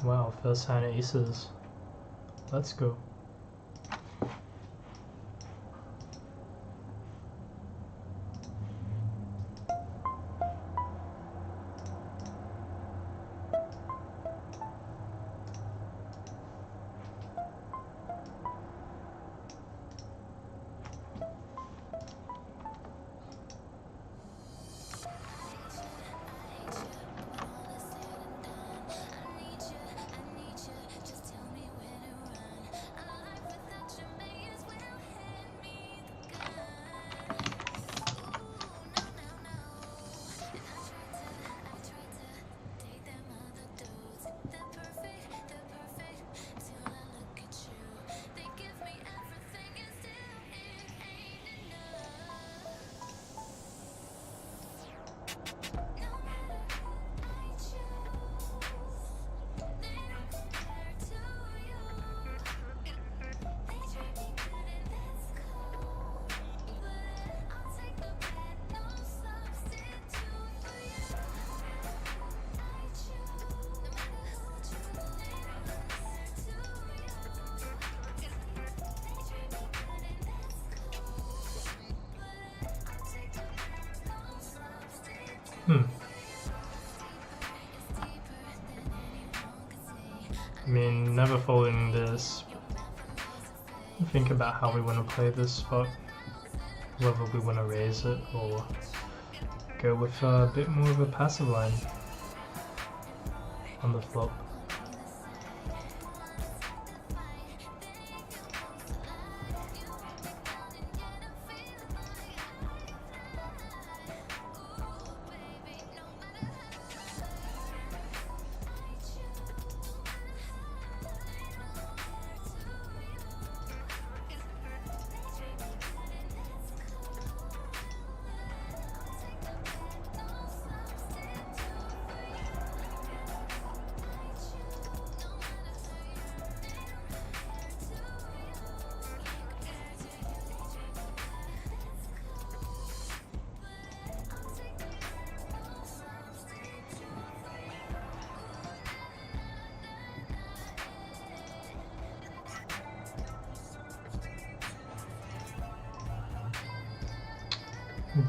Wow, first hand aces. Let's go. I mean, never folding this. Think about how we want to play this spot. Whether we want to raise it or go with a bit more of a passive line on the flop.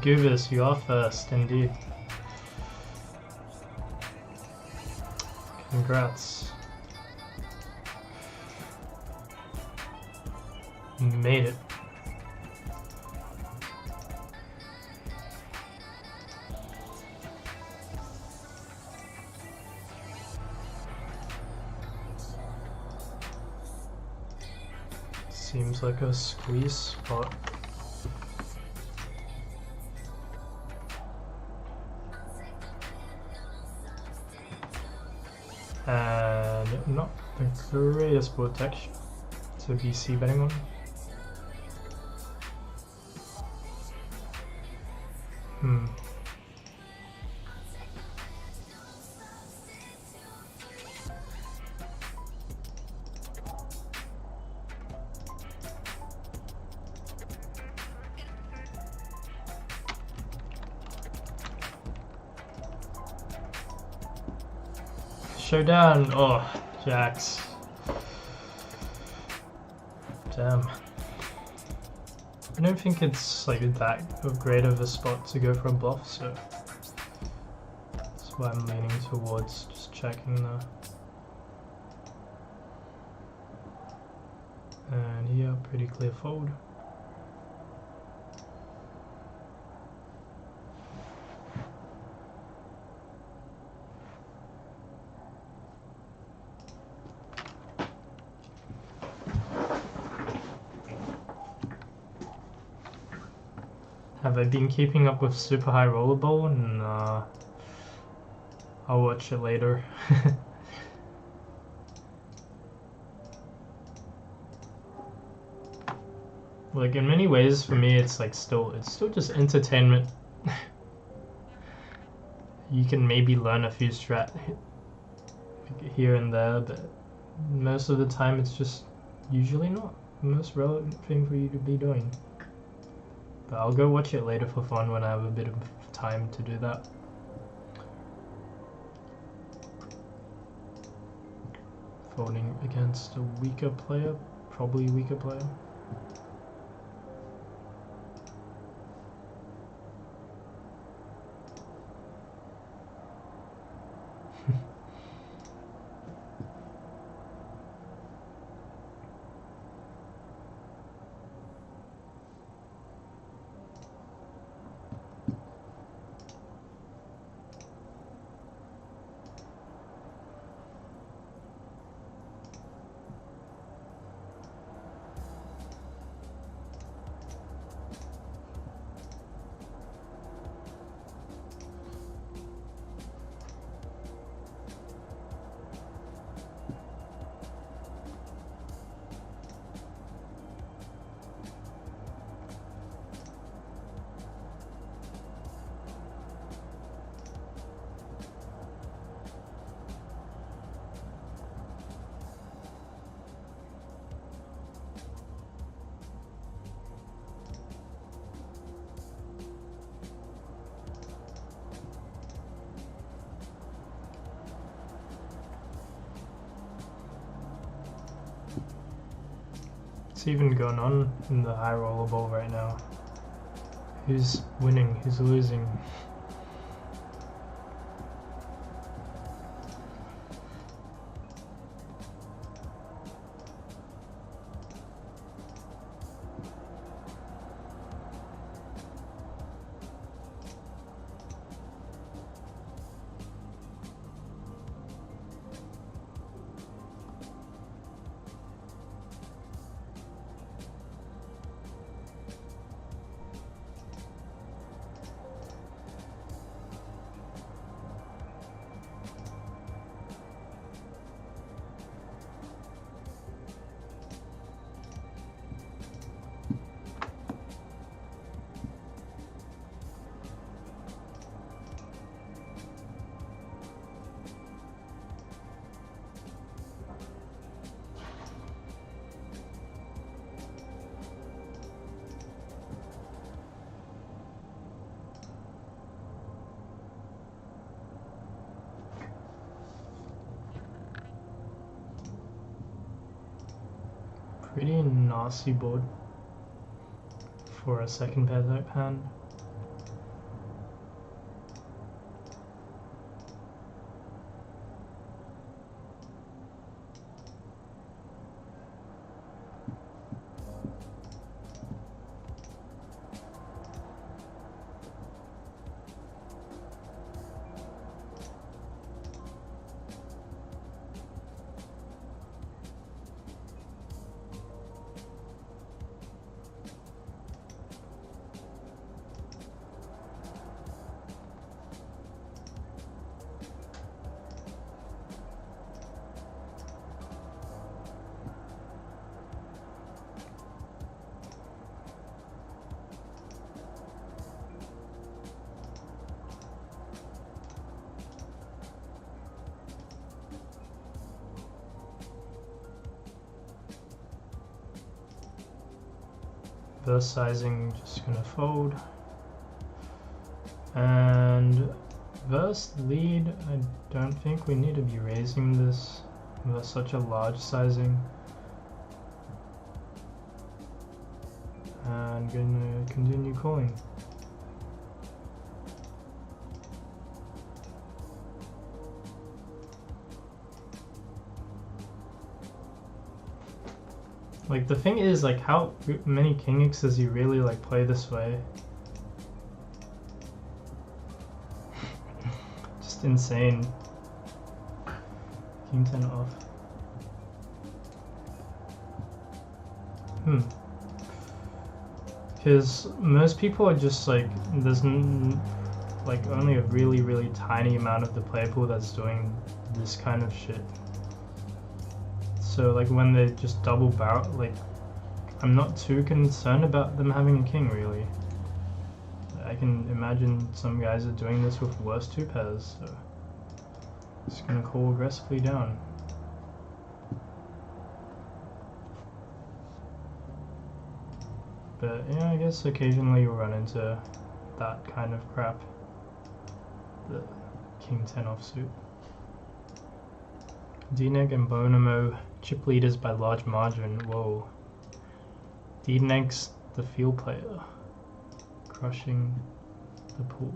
Goobus, you are first, indeed. Congrats. Made it. Seems like a squeeze spot. And not the greatest protection to be c-betting on. Showdown! Oh, jacks. Damn. I don't think it's like that great of a spot to go for a bluff, so that's why I'm leaning towards just checking there. And here, pretty clear fold. Have I been keeping up with Super High Rollerball? And I'll watch it later. Like in many ways, for me, it's like still just entertainment. You can maybe learn a few strat here and there, but most of the time, it's just usually not the most relevant thing for you to be doing. But I'll go watch it later for fun when I have a bit of time to do that. folding against a weaker player, probably weaker player. What's even going on in the high roller ball right now? Who's winning? Who's losing? Pretty nasty board for a second pair type hand. Verse sizing just gonna fold, and verse lead, I don't think we need to be raising this with such a large sizing, and gonna continue calling. Like, the thing is, like, how many King X does he really, like, play this way? Just insane. King 10 off. Because most people are just, like, there's, like, only a really, really tiny amount of the player pool that's doing this kind of shit. So, like, when they just double barrel, like, I'm not too concerned about them having a king, really. I can imagine some guys are doing this with worse two pairs, so just gonna call aggressively down. But yeah, I guess occasionally you'll run into that kind of crap. The King 10 offsuit. D-Neg and Bonamo chip leaders by large margin. Whoa. D-Neg's the field player, crushing the pool.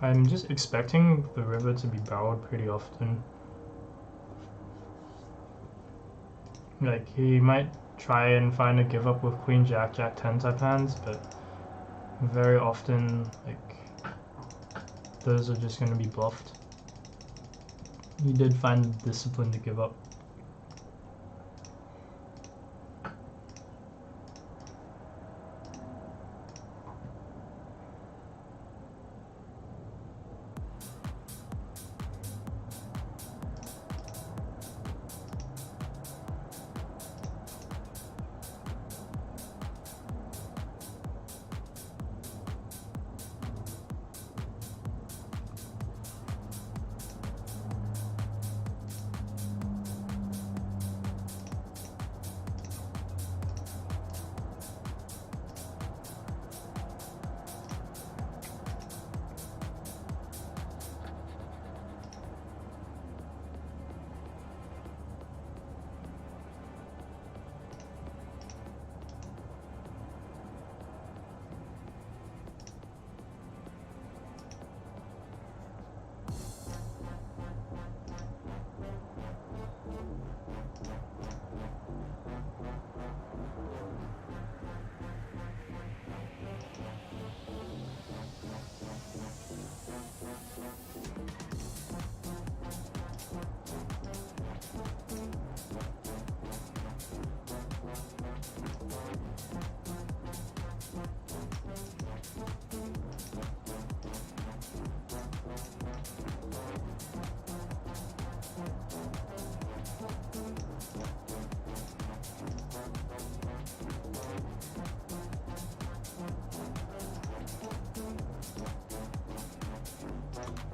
I'm just expecting the river to be barreled pretty often. Like, he might try and find a give up with Queen Jack, Jack 10 type hands, but very often, like, those are just going to be bluffed. He did find the discipline to give up.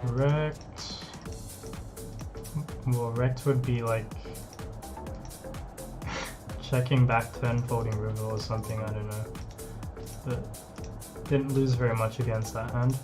Rect. Well, Rect would be like checking back turn folding river or something, I don't know. But didn't lose very much against that hand.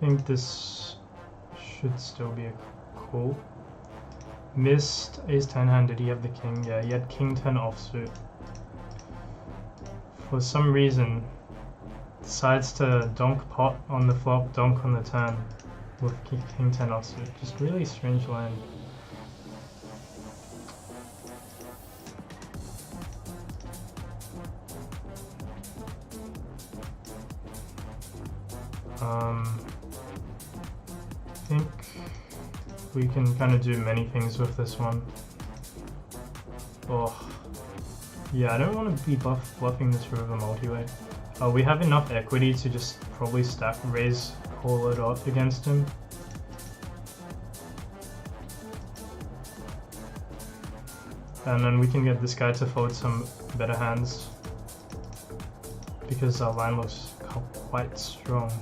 I think this should still be a call. Missed ace 10 hand. Did he have the king? Yeah, he had king 10 offsuit. For some reason, decides to donk pot on the flop, donk on the turn with king 10 offsuit. Just really strange line. I think we can kind of do many things with this one. Oh, yeah, I don't want to be bluffing this river multi-way. We have enough equity to just probably stack, raise, call it off against him. And then we can get this guy to fold some better hands because our line looks quite strong.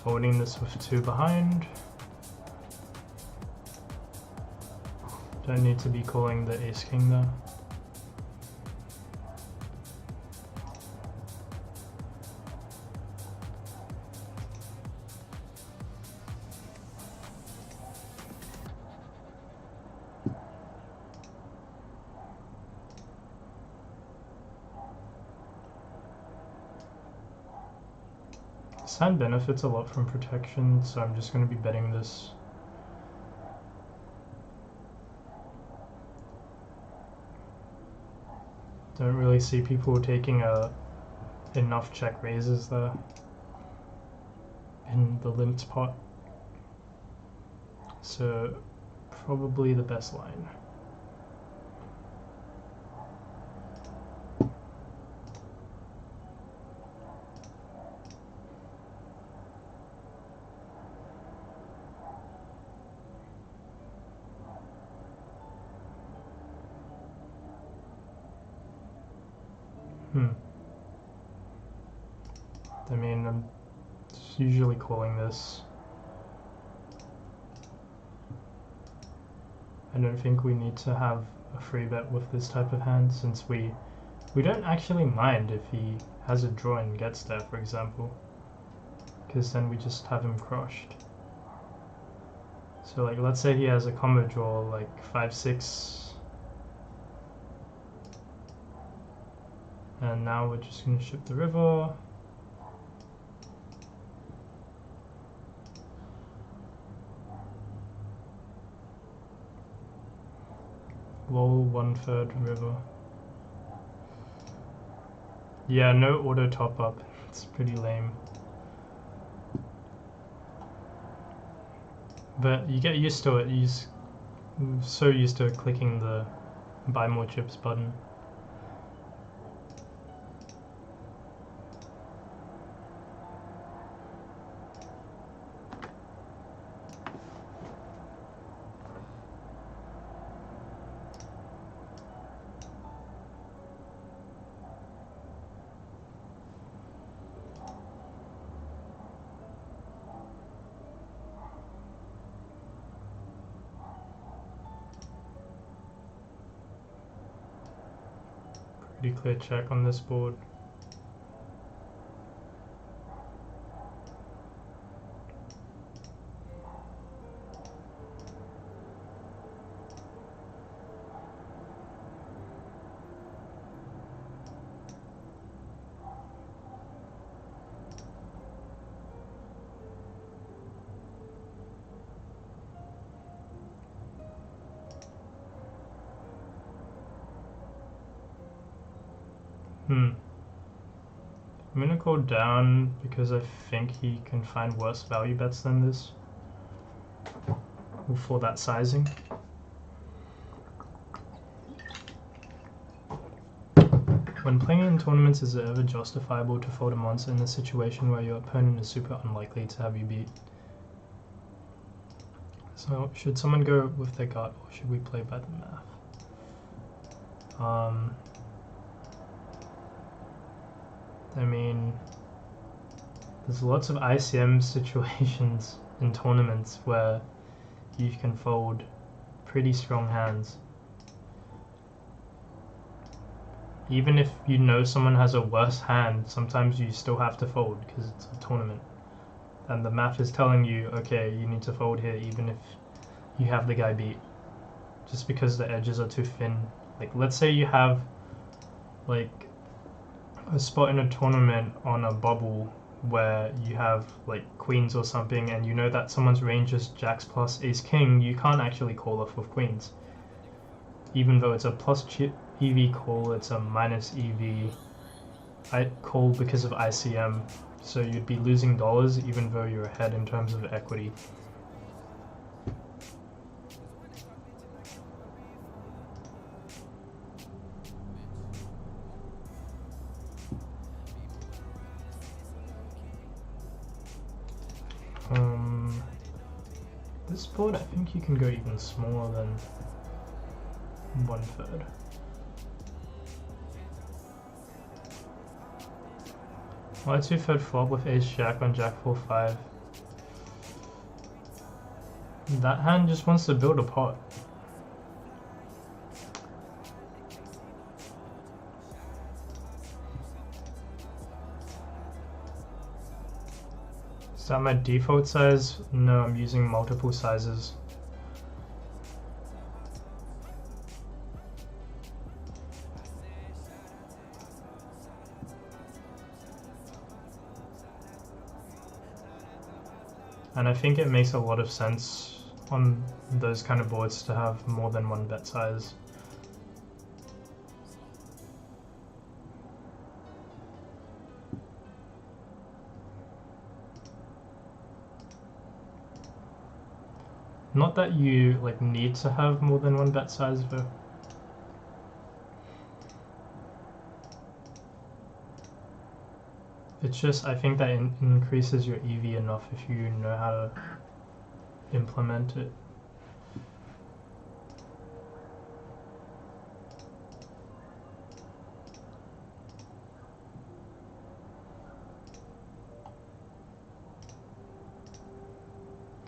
Folding this with 2 behind. Don't need to be calling the ace king though. This hand benefits a lot from protection, so I'm just going to be betting this. Don't really see people taking enough check raises there in the limped pot. So probably the best line. I mean, I'm usually calling this. I don't think we need to have a free bet with this type of hand, since we don't actually mind if he has a draw and gets there, for example, because then we just have him crushed. So like, let's say he has a combo draw like 5-6, and now we're just going to ship the river. Lol, 1/3 river. Yeah, no auto top up. It's pretty lame. But you get used to it. I'm so used to clicking the buy more chips button. Pretty clear check on this board. I'm gonna call down because I think he can find worse value bets than this for that sizing. When playing in tournaments, is it ever justifiable to fold a monster in a situation where your opponent is super unlikely to have you beat? So should someone go with their gut, or should we play by the math? I mean, there's lots of ICM situations in tournaments where you can fold pretty strong hands. Even if you know someone has a worse hand, sometimes you still have to fold because it's a tournament. And the math is telling you, okay, you need to fold here even if you have the guy beat. Just because the edges are too thin. Like, let's say you have, like, a spot in a tournament on a bubble where you have like queens or something, and you know that someone's range is jacks plus ace king, you can't actually call off with queens. Even though it's a plus EV call, it's a minus EV I call because of ICM, so you'd be losing dollars even though you're ahead in terms of equity. This board, I think you can go even smaller than 1/3. Why 2/3 flop with ace jack on jack 4-5? That hand just wants to build a pot. Is that my default size? No, I'm using multiple sizes. And I think it makes a lot of sense on those kind of boards to have more than one bet size. Not that you like need to have more than one bet size, but it's just, I think that increases your EV enough if you know how to implement it.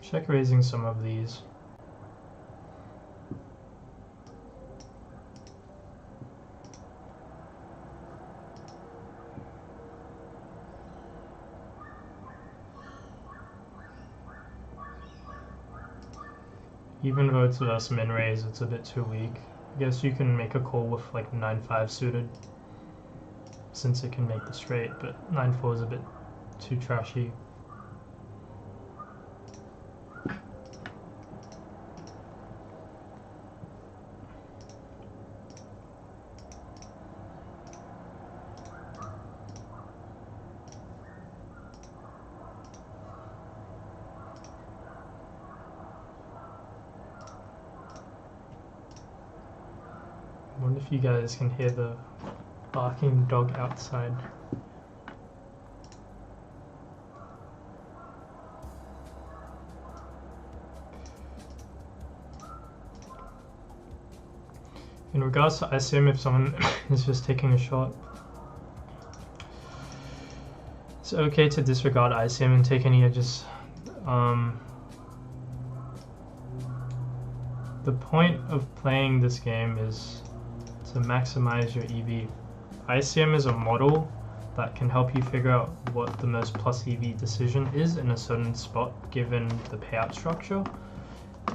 Check raising some of these. Even though it's versus min raise, it's a bit too weak. I guess you can make a call with like 9-5 suited, since it can make the straight, but 9-4 is a bit too trashy. I wonder if you guys can hear the barking dog outside. In regards to ICM, if someone is just taking a shot, it's okay to disregard ICM and take any edges. The point of playing this game is to maximize your EV. ICM is a model that can help you figure out what the most plus EV decision is in a certain spot given the payout structure.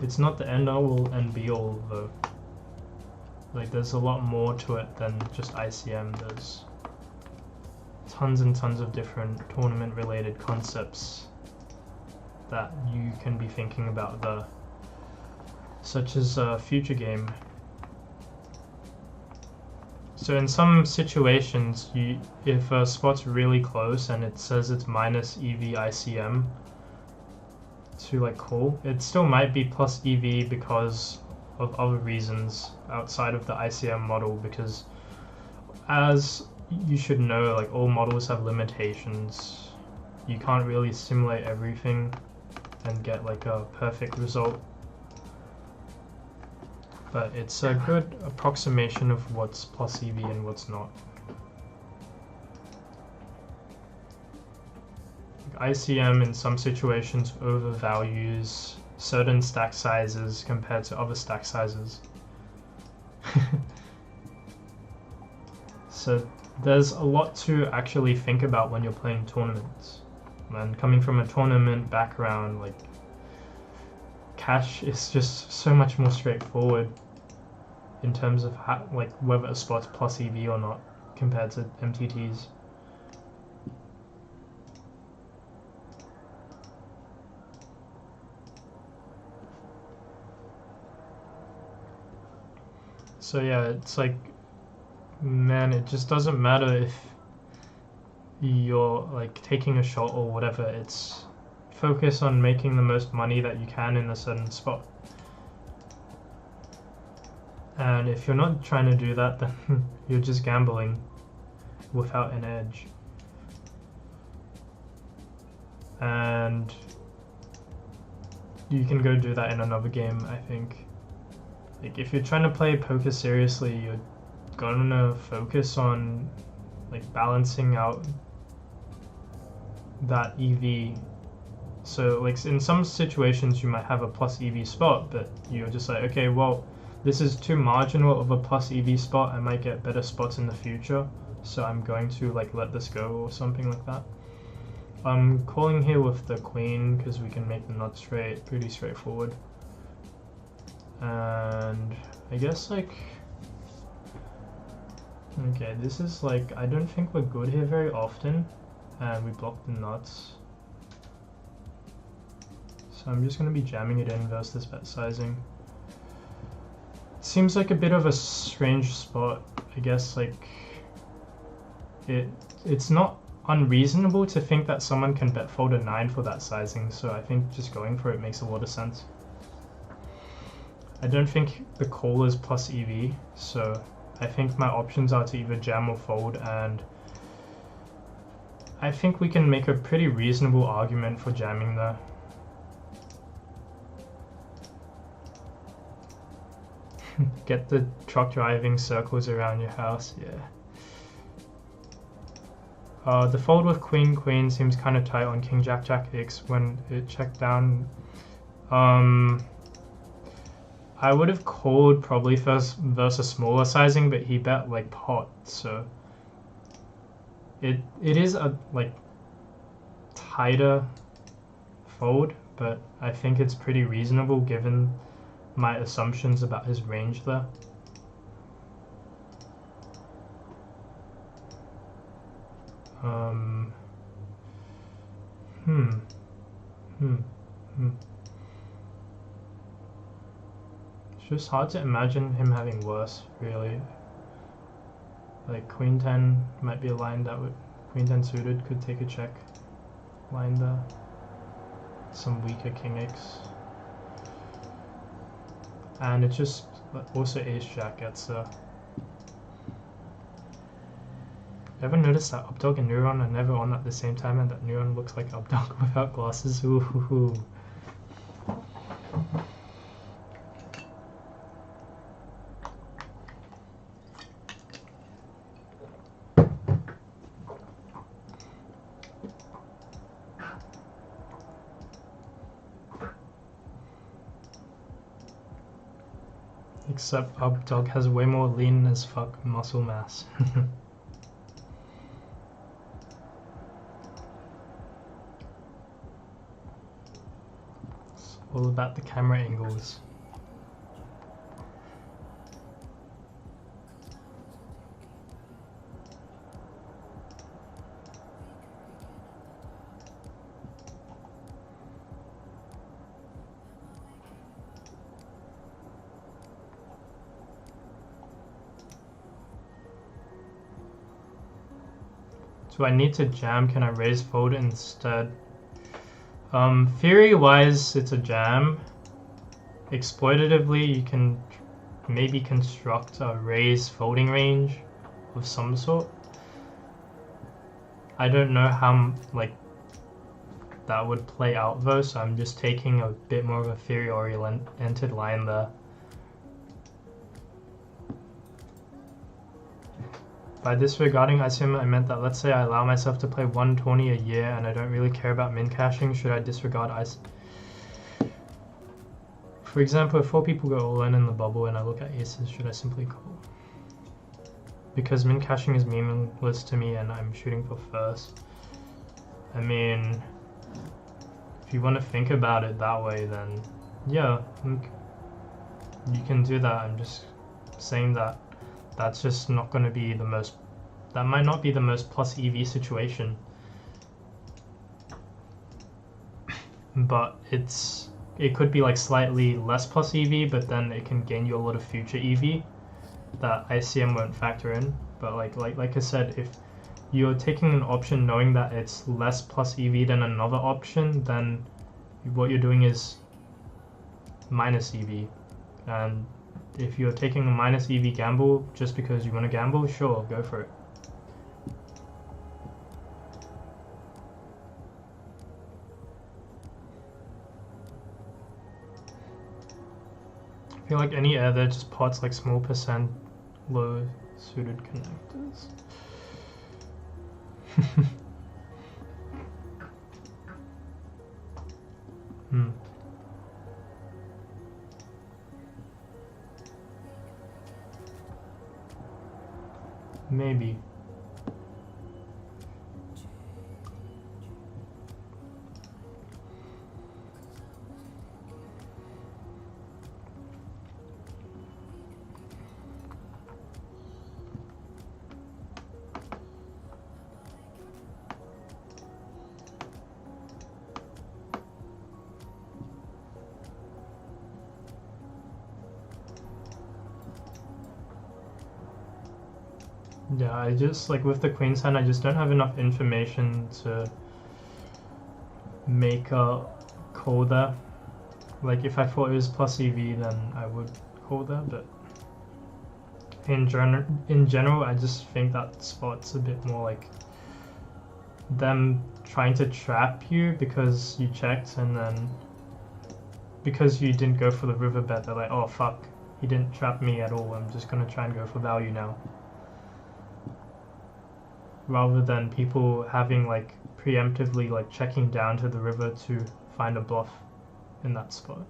It's not the end all and be all though. Like, there's a lot more to it than just ICM. There's tons and tons of different tournament related concepts that you can be thinking about there, such as a future game. So in some situations, if a spot's really close and it says it's minus EV ICM to like call, it still might be plus EV because of other reasons outside of the ICM model, because as you should know, like all models have limitations. You can't really simulate everything and get like a perfect result. But it's a good approximation of what's plus EV and what's not. ICM in some situations overvalues certain stack sizes compared to other stack sizes. So there's a lot to actually think about when you're playing tournaments. And coming from a tournament background, like cash is just so much more straightforward in terms of how, like whether a spot's plus EV or not compared to MTTs. So yeah, it's like, man, it just doesn't matter if you're like taking a shot or whatever. It's focus on making the most money that you can in a certain spot. And if you're not trying to do that, then you're just gambling without an edge. And you can go do that in another game, I think. Like if you're trying to play poker seriously, you're gonna focus on like balancing out that EV. So like in some situations you might have a plus EV spot, but you're just like, okay, well, this is too marginal of a plus EV spot. I might get better spots in the future, so I'm going to like let this go or something like that. I'm calling here with the queen because we can make the nut straight, pretty straightforward. And I guess like, okay, this is like, I don't think we're good here very often, and we block the nuts. So I'm just going to be jamming it in versus this bet sizing. Seems like a bit of a strange spot. I guess like it's not unreasonable to think that someone can bet fold a 9 for that sizing, so I think just going for it makes a lot of sense. I don't think the call is plus EV, so I think my options are to either jam or fold, and I think we can make a pretty reasonable argument for jamming there. Get the truck driving circles around your house, yeah. The fold with Queen Queen seems kind of tight on King Jack Jack X when it checked down. I would have called probably first versus smaller sizing, but he bet like pot, so it is a like tighter fold, but I think it's pretty reasonable given my assumptions about his range there. It's just hard to imagine him having worse, really. Like Queen 10 might be a line that would, Queen 10 suited could take a check line there. Some weaker King X. And it's just also Ace Jack gets Ever noticed that Updog and Neuron are never on at the same time, and that Neuron looks like Updog without glasses? Ooh. Except Updog has way more lean as fuck muscle mass. It's all about the camera angles. Do I need to jam? Can I raise fold instead? Theory-wise, it's a jam. Exploitatively, you can maybe construct a raise folding range of some sort. I don't know how like that would play out though, so I'm just taking a bit more of a theory-oriented line there. By disregarding ICM, I meant that let's say I allow myself to play 120 a year and I don't really care about min cashing. Should I disregard ICM? For example, if 4 people go all in the bubble and I look at aces, should I simply call? Because min cashing is meaningless to me and I'm shooting for first. I mean, if you want to think about it that way, then yeah, you can do that. I'm just saying that that's just not going to be the most, that might not be the most plus EV situation. But it could be like slightly less plus EV, but then it can gain you a lot of future EV that ICM won't factor in. But like I said, if you're taking an option knowing that it's less plus EV than another option, then what you're doing is minus EV. And if you're taking a minus EV gamble just because you want to gamble, sure, go for it. I feel like any air there just pots like small percent low suited connectors. Maybe. Yeah, I just, like, with the Queen's hand, I just don't have enough information to make a call there. Like, if I thought it was plus EV, then I would call there, but in general, I just think that spot's a bit more like them trying to trap you because you checked, and then because you didn't go for the river bet, they're like, oh fuck, he didn't trap me at all, I'm just gonna try and go for value now. Rather than people having, like, preemptively, like, checking down to the river to find a bluff in that spot.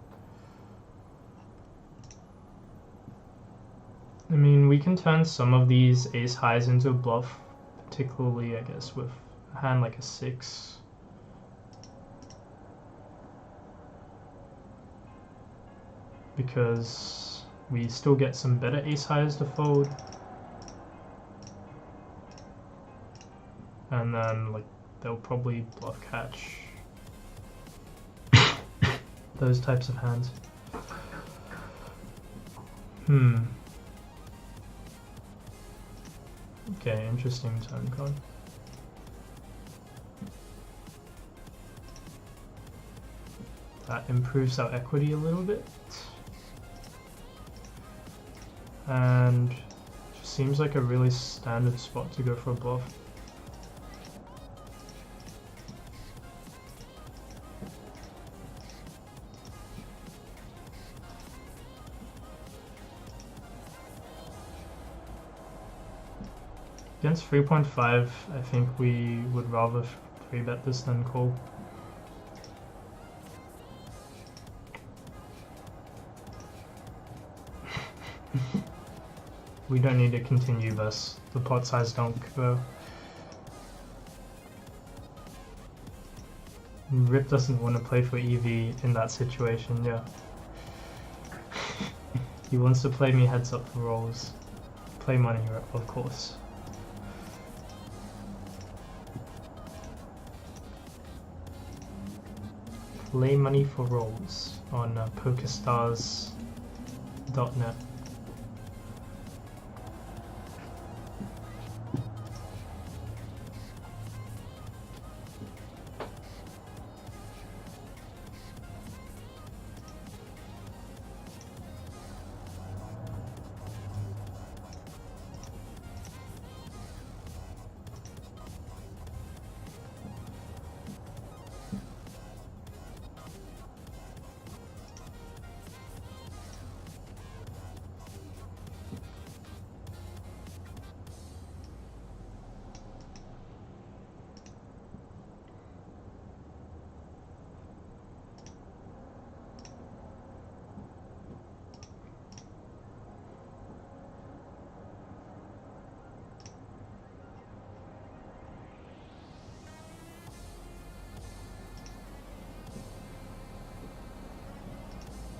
I mean, we can turn some of these ace highs into a bluff, particularly, I guess, with a hand like a 6. Because we still get some better ace highs to fold. And then, like, they'll probably bluff catch those types of hands. Okay, interesting turn card. That improves our equity a little bit. And just seems like a really standard spot to go for a bluff. Against 3.5, I think we would rather 3-bet this than call. We don't need to continue this. The pot size donk though. Rip doesn't want to play for EV in that situation, yeah. He wants to play me heads up for rolls. Play money, of course. Play money for rolls on PokerStars.net.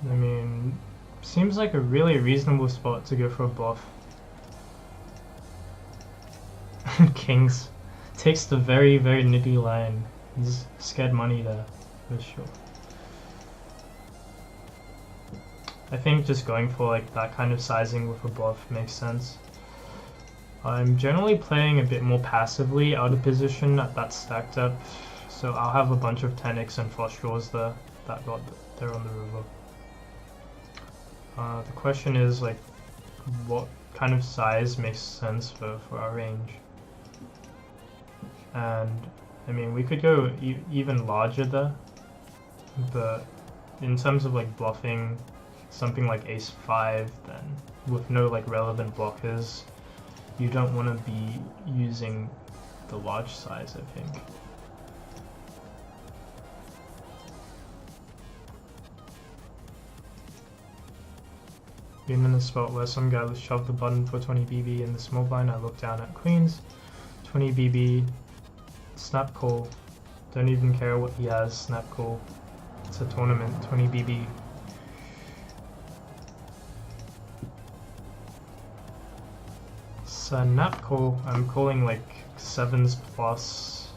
I mean, seems like a really reasonable spot to go for a bluff. Kings. Takes the very, very nitty line. He's scared money there, for sure. I think just going for like that kind of sizing with a bluff makes sense. I'm generally playing a bit more passively out of position at that stack depth, so I'll have a bunch of 10x and flush draws there that got there on the river. The question is, like, what kind of size makes sense for our range? And, I mean, we could go even larger there, but in terms of, like, bluffing something like ace-5, then, with no, like, relevant blockers, you don't want to be using the large size, I think. Been in a spot where some guy was shoved the button for 20 BB in the small blind. I look down at queens, 20 BB, snap call. Don't even care what he has, snap call. It's a tournament, 20 BB. Snap call, I'm calling like 7s plus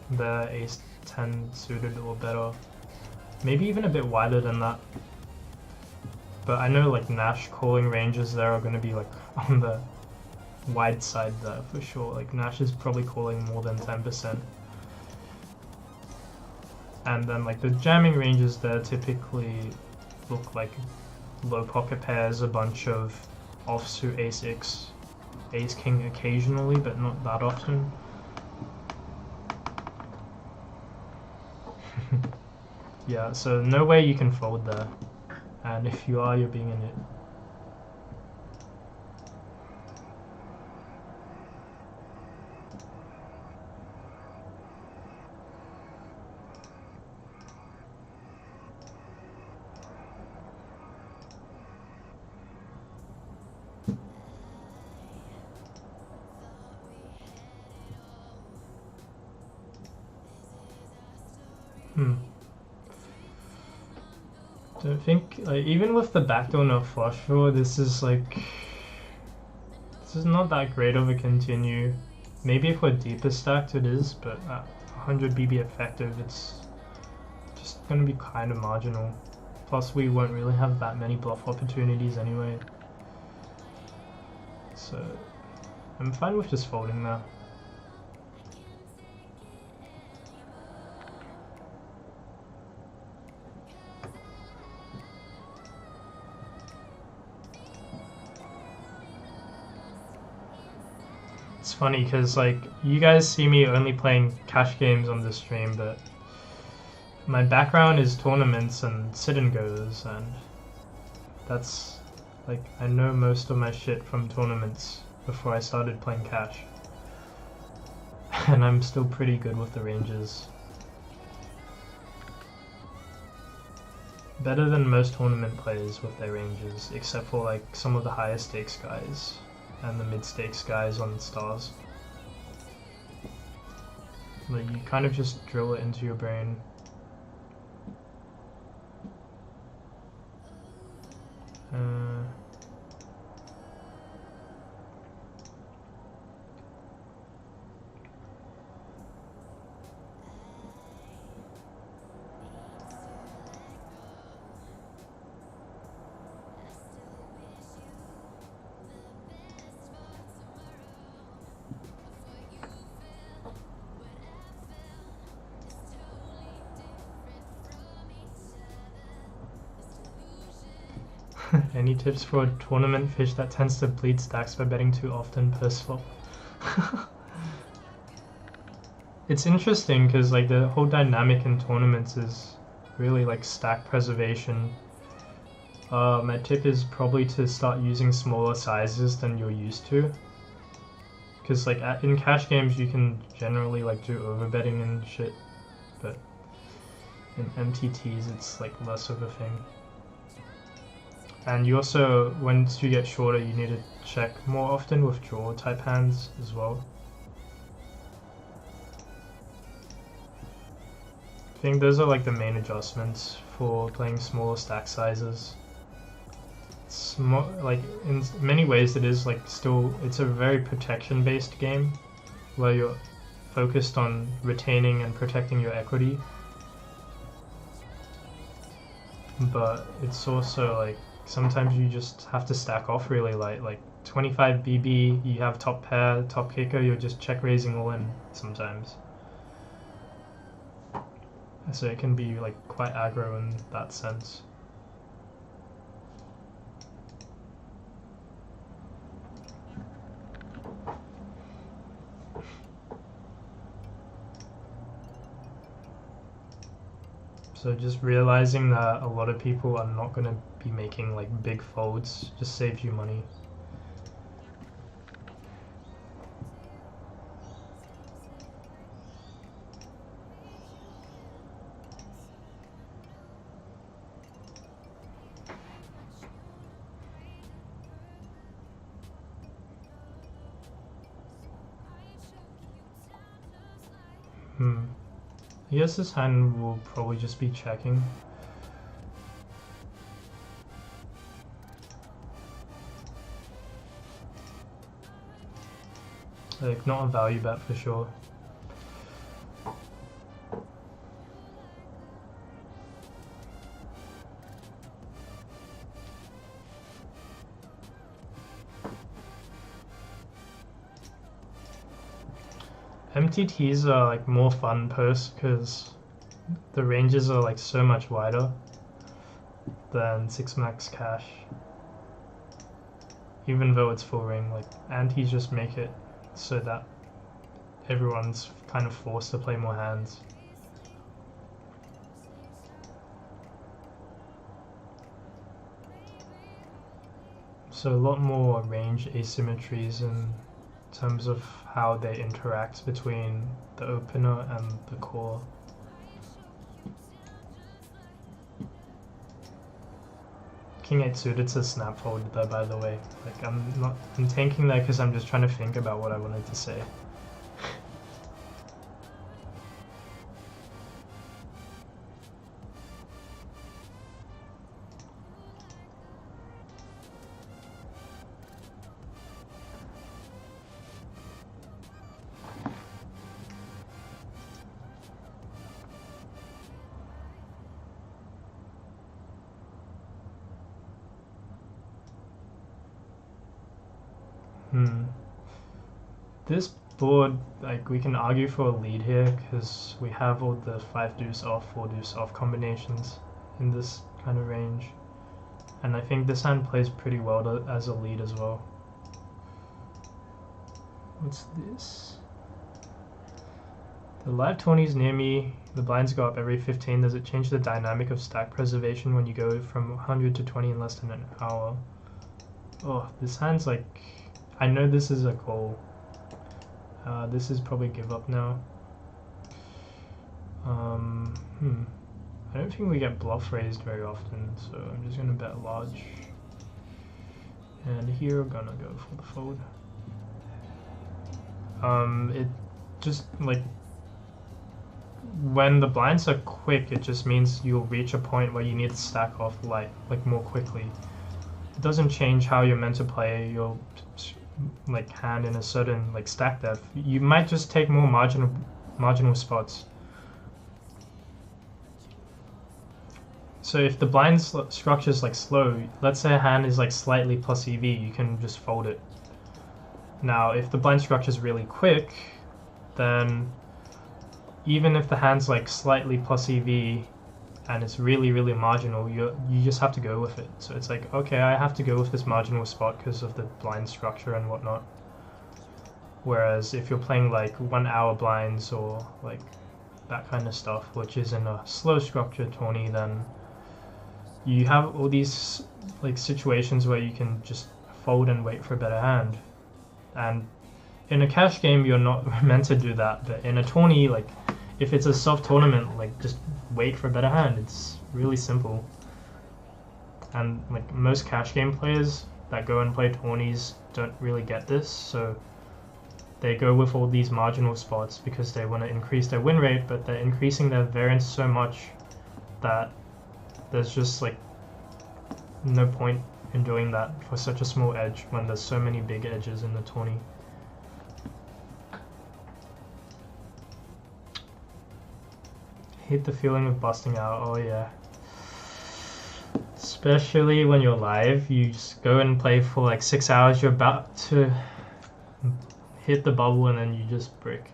the ace 10 suited or better. Maybe even a bit wider than that. But I know like Nash calling ranges there are going to be like on the wide side there for sure. Like Nash is probably calling more than 10%. And then like the jamming ranges there typically look like low pocket pairs, a bunch of offsuit ace-x, ace-king occasionally, but not that often. Yeah, so no way you can fold there. And if you are, you're being in it. Don't think, like, even with the backdoor no flush draw, this is not that great of a continue. Maybe if we're deeper stacked it is, but at 100 BB effective it's just gonna be kind of marginal. Plus we won't really have that many bluff opportunities anyway. So I'm fine with just folding now. It's funny because like you guys see me only playing cash games on this stream, but my background is tournaments and sit and goes, and that's like I know most of my shit from tournaments before I started playing cash. And I'm still pretty good with the ranges. Better than most tournament players with their ranges, except for like some of the higher stakes guys and the mid stakes guys on stars. Like you kind of just drill it into your brain. Any tips for a tournament fish that tends to bleed stacks by betting too often per swap? It's interesting because like the whole dynamic in tournaments is really like stack preservation. My tip is probably to start using smaller sizes than you're used to. Because like in cash games you can generally like do overbetting and shit, but in MTTs it's like less of a thing. And you also, once you get shorter, you need to check more often with draw type hands as well. I think those are like the main adjustments for playing smaller stack sizes. It's more, like in many ways it is like still, it's a very protection based game where you're focused on retaining and protecting your equity. But it's also like sometimes you just have to stack off really light, like 25 BB, you have top pair, top kicker, you're just check raising all in sometimes. So it can be like quite aggro in that sense. So just realizing that a lot of people are not going to be making like big folds just saves you money. I guess this hand will probably just be checking. Like, not a value bet for sure. MTTs are like more fun posts because the ranges are like so much wider than 6 max cash. Even though it's full ring, like antis just make it so that everyone's kind of forced to play more hands. So a lot more range asymmetries in terms of how they interact between the opener and the core. King 8 suited to snap fold though, by the way. Like I'm tanking that because I'm just trying to think about what I wanted to say. This board, like, we can argue for a lead here because we have all the 5 deuce off, 4 deuce off combinations in this kind of range. And I think this hand plays pretty well as a lead as well. What's this? The live 20's near me, the blinds go up every 15. Does it change the dynamic of stack preservation when you go from 100 to 20 in less than an hour? Oh, this hand's like... I know this is a call. This is probably give up now. I don't think we get bluff raised very often, so I'm just gonna bet large. And here we're gonna go for the fold. It just like when the blinds are quick, it just means you'll reach a point where you need to stack off like more quickly. It doesn't change how you're meant to play your like hand in a certain like stack depth. You might just take more marginal spots. So if the blind structure is like slow, let's say a hand is like slightly plus EV, you can just fold it. Now if the blind structure is really quick, then even if the hand's like slightly plus EV and it's really marginal, you just have to go with it. So it's like, okay, I have to go with this marginal spot because of the blind structure and whatnot. Whereas if you're playing like 1 hour blinds or like that kind of stuff, which is in a slow structure tourney, then you have all these like situations where you can just fold and wait for a better hand. And in a cash game, you're not meant to do that, but in a tourney, like if it's a soft tournament, like just wait for a better hand. It's really simple. And like most cash game players that go and play tourneys don't really get this, so they go with all these marginal spots because they want to increase their win rate, but they're increasing their variance so much that there's just like no point in doing that for such a small edge when there's so many big edges in the tourney. Hate the feeling of busting out. Oh yeah, especially when you're live, you just go and play for like 6 hours, you're about to hit the bubble and then you just brick.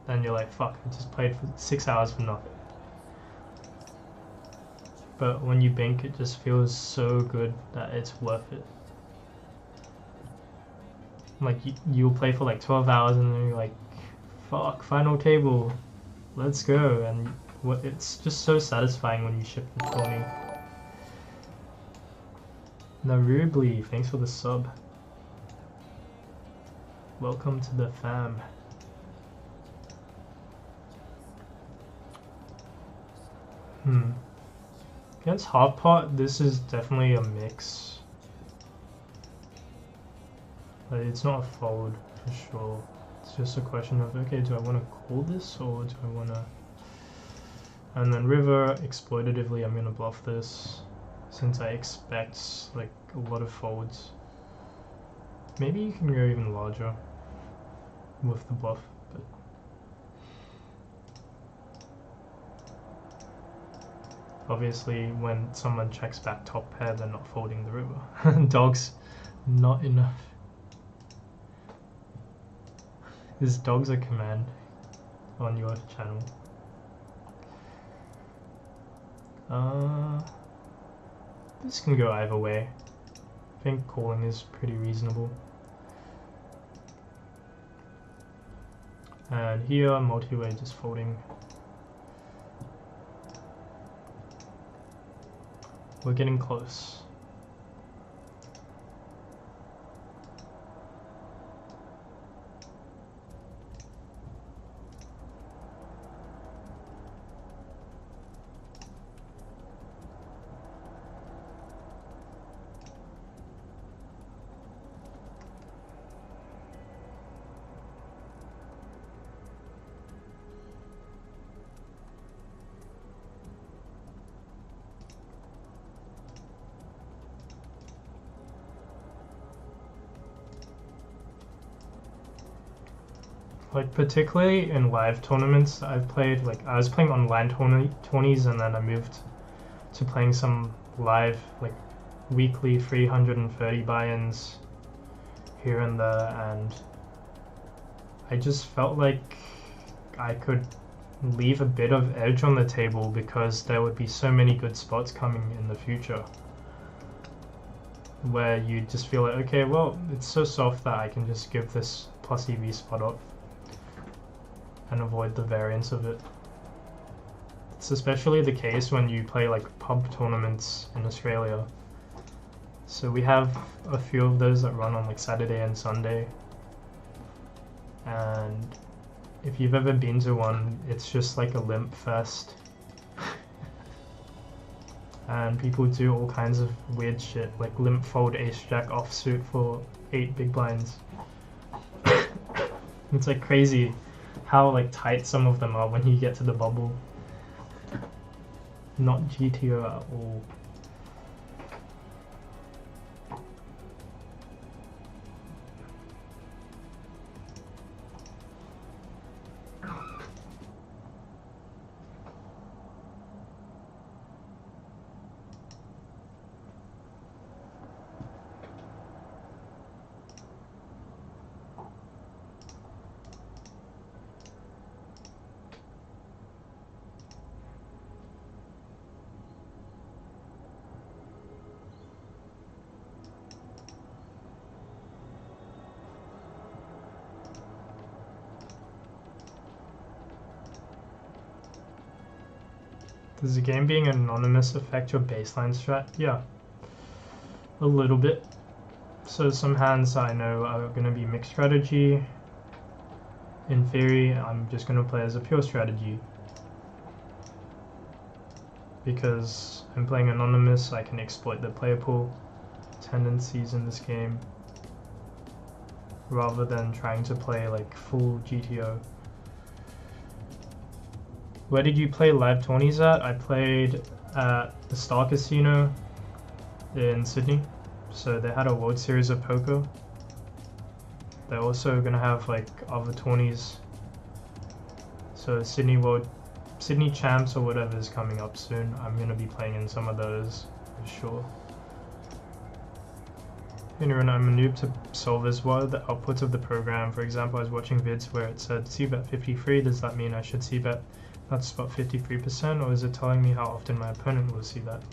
Then you're like, fuck, I just played for 6 hours for nothing. But when you bink, it just feels so good that it's worth it. Like you'll play for like 12 hours and then you're like, fuck, final table, let's go. And it's just so satisfying when you ship the tourney. Narubli, thanks for the sub. Welcome to the fam. Against half pot, this is definitely a mix. But it's not a fold for sure. It's just a question of, okay, do I want to call this or do I want to... And then river, exploitatively, I'm going to bluff this since I expect like a lot of folds. Maybe you can go even larger with the bluff, but... Obviously, when someone checks back top pair, they're not folding the river. Dogs, not enough. Is dogs a command on your channel? This can go either way. I think calling is pretty reasonable. And here, multi-way just folding. We're getting close. Like particularly in live tournaments, I've played, like I was playing online 20s and then I moved to playing some live, like weekly 330 buy-ins here and there, and I just felt like I could leave a bit of edge on the table because there would be so many good spots coming in the future where you just feel like, okay, well, it's so soft that I can just give this plus EV spot up and avoid the variance of it. It's especially the case when you play like pub tournaments in Australia. So we have a few of those that run on like Saturday and Sunday. And if you've ever been to one, it's just like a limp fest. And people do all kinds of weird shit, like limp fold ace-jack offsuit for 8 big blinds. It's like crazy how like tight some of them are when you get to the bubble. Not GTO at all. Does the game being anonymous affect your baseline strat? Yeah, a little bit. So some hands I know are going to be mixed strategy. In theory, I'm just going to play as a pure strategy. Because I'm playing anonymous, I can exploit the player pool tendencies in this game rather than trying to play like full GTO. Where did you play live 20s at? I played at the Star Casino in Sydney. So they had a World Series of Poker. They're also gonna have like other 20s. So Sydney Champs or whatever is coming up soon. I'm gonna be playing in some of those for sure. I'm a noob to solvers. What are the outputs of the program? For example, I was watching vids where it said c-bet 53. Does that mean I should c-bet that's about 53%, or is it telling me how often my opponent will see that?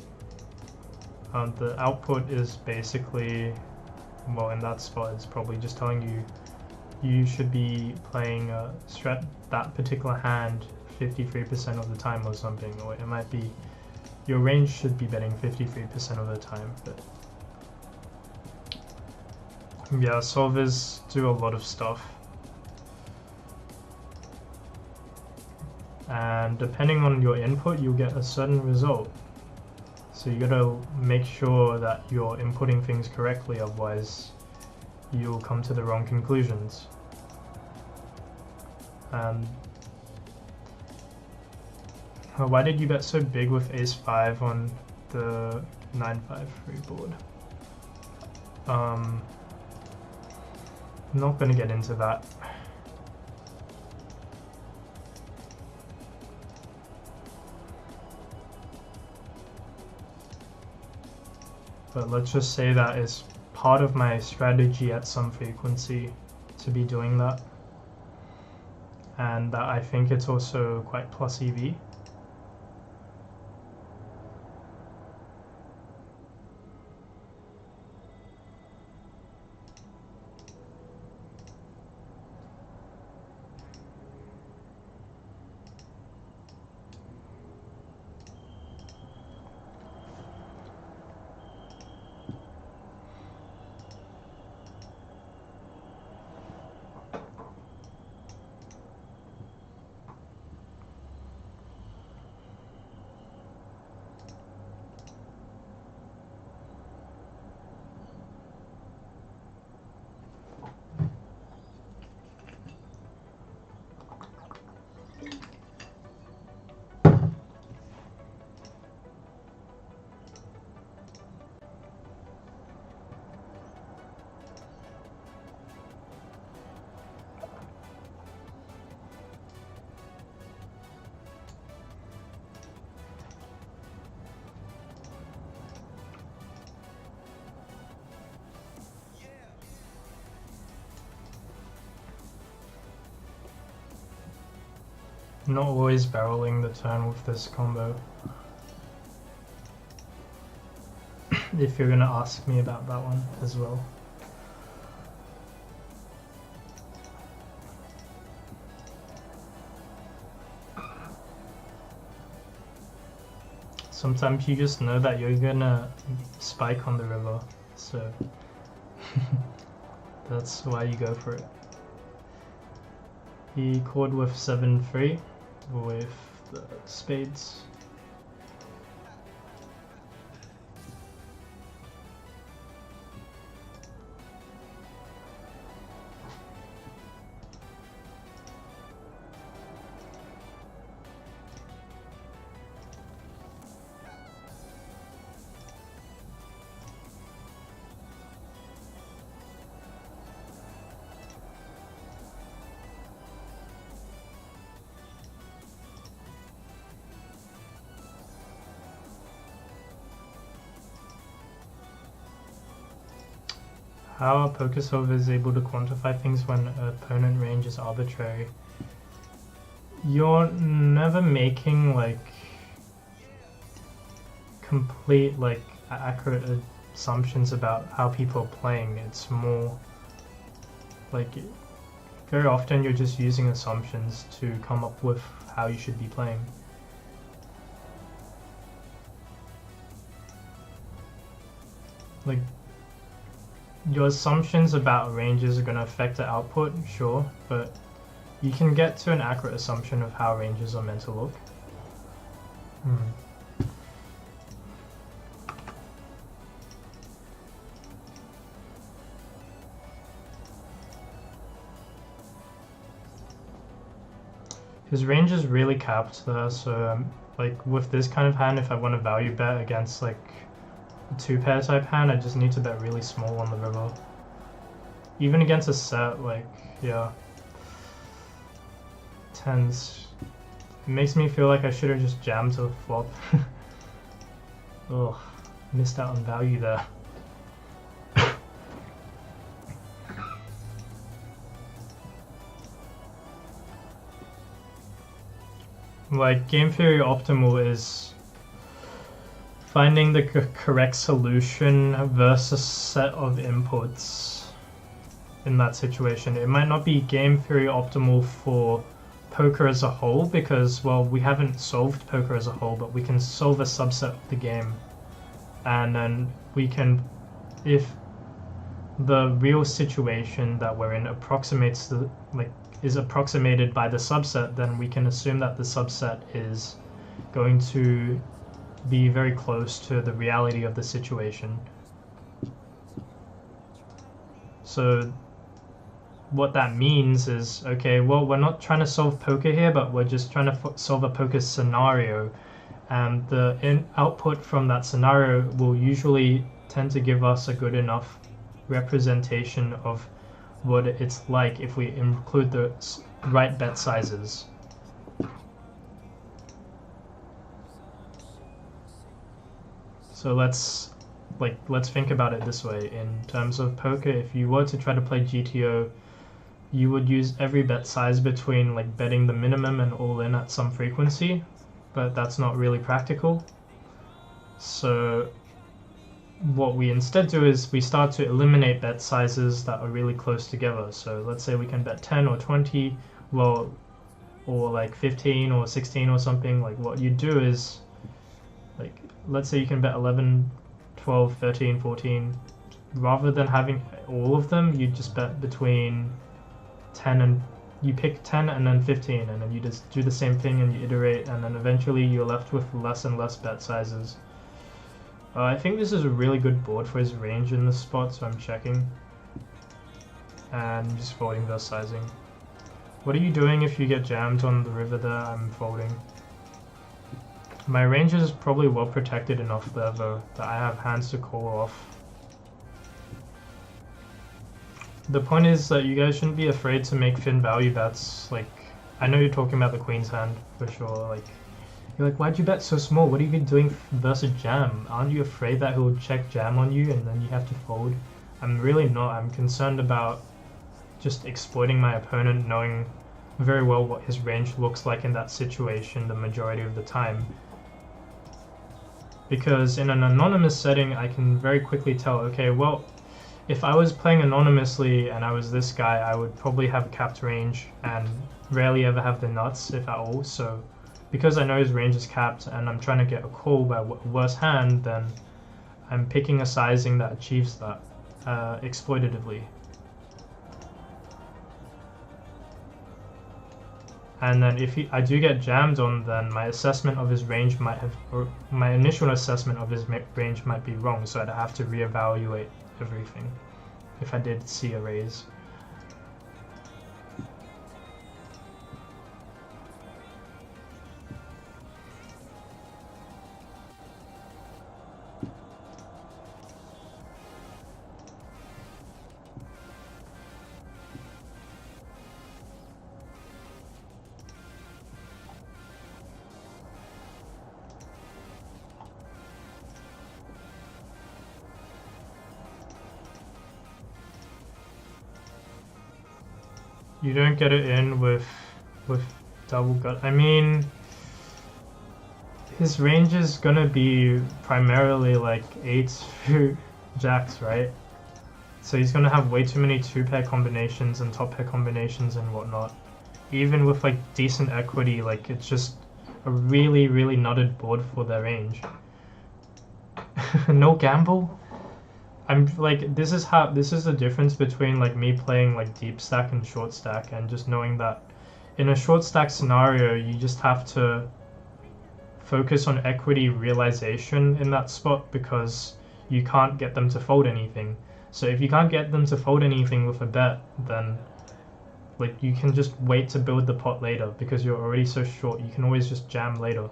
The output is basically, well, in that spot, it's probably just telling you you should be playing strat that particular hand 53% of the time or something, or it might be your range should be betting 53% of the time. But yeah, solvers do a lot of stuff. And depending on your input, you'll get a certain result. So you gotta make sure that you're inputting things correctly, otherwise you'll come to the wrong conclusions. Why did you bet so big with ace-5 on the 9-5 free board? I'm not gonna get into that. But let's just say that is part of my strategy at some frequency to be doing that. and I think it's also quite plus EV. Not always barreling the turn with this combo. If you're gonna ask me about that one as well. Sometimes you just know that you're gonna spike on the river, so that's why you go for it. He called with 7-3 with the spades. How a poker solver is able to quantify things when opponent range is arbitrary. You're never making like complete like accurate assumptions about how people are playing. It's more like very often you're just using assumptions to come up with how you should be playing. Like your assumptions about ranges are going to affect the output, sure, but you can get to an accurate assumption of how ranges are meant to look. His range is really capped there, so like with this kind of hand, if I want to value bet against like a 2-pair type hand, I just need to bet really small on the river. Even against a set, like, yeah. Tens. It makes me feel like I should have just jammed to a flop. Ugh, missed out on value there. Like, game theory optimal is finding the correct solution versus set of inputs in that situation. It might not be game theory optimal for poker as a whole because, well, we haven't solved poker as a whole, but we can solve a subset of the game. And then we can, if the real situation that we're in approximates the, like, is approximated by the subset, then we can assume that the subset is going to be very close to the reality of the situation. So what that means is, okay, well, we're not trying to solve poker here, but we're just trying to solve a poker scenario. And the output from that scenario will usually tend to give us a good enough representation of what it's like if we include the right bet sizes. So let's think about it this way. In terms of poker, if you were to try to play GTO you would use every bet size between like betting the minimum and all in at some frequency, but that's not really practical. So what we instead do is we start to eliminate bet sizes that are really close together. So let's say we can bet 10 or 20, well, or like 15 or 16 or something. Like what you do is, like, let's say you can bet 11, 12, 13, 14. Rather than having all of them, you just bet between 10 and you pick 10 and then 15, and then you just do the same thing and you iterate, and then eventually you're left with less and less bet sizes. I think this is a really good board for his range in this spot, so I'm checking. And just folding versus sizing. What are you doing if you get jammed on the river there? I'm folding. My range is probably well protected enough there though, that I have hands to call off. The point is that you guys shouldn't be afraid to make thin value bets. Like, I know you're talking about the queen's hand for sure, like, you're like, why'd you bet so small? What have you been doing versus jam? Aren't you afraid that he'll check jam on you and then you have to fold? I'm really not. I'm concerned about just exploiting my opponent, knowing very well what his range looks like in that situation the majority of the time. Because in an anonymous setting, I can very quickly tell, okay, well, if I was playing anonymously and I was this guy, I would probably have capped range and rarely ever have the nuts, if at all. So because I know his range is capped and I'm trying to get a call by a worse hand, then I'm picking a sizing that achieves that exploitatively. And then if I do get jammed on, then my assessment of his range might have, or my initial assessment of his range might be wrong, so I'd have to reevaluate everything if I did see a raise. You don't get it in with double gut. I mean, his range is gonna be primarily like 8s through jacks, right? So he's gonna have way too many 2-pair combinations and top pair combinations and whatnot. Even with like decent equity, like it's just a really, really nutted board for their range. No gamble? I'm like, this is the difference between like me playing like deep stack and short stack, and just knowing that in a short stack scenario you just have to focus on equity realization in that spot, because you can't get them to fold anything. So if you can't get them to fold anything with a bet, then like you can just wait to build the pot later, because you're already so short. You can always just jam later.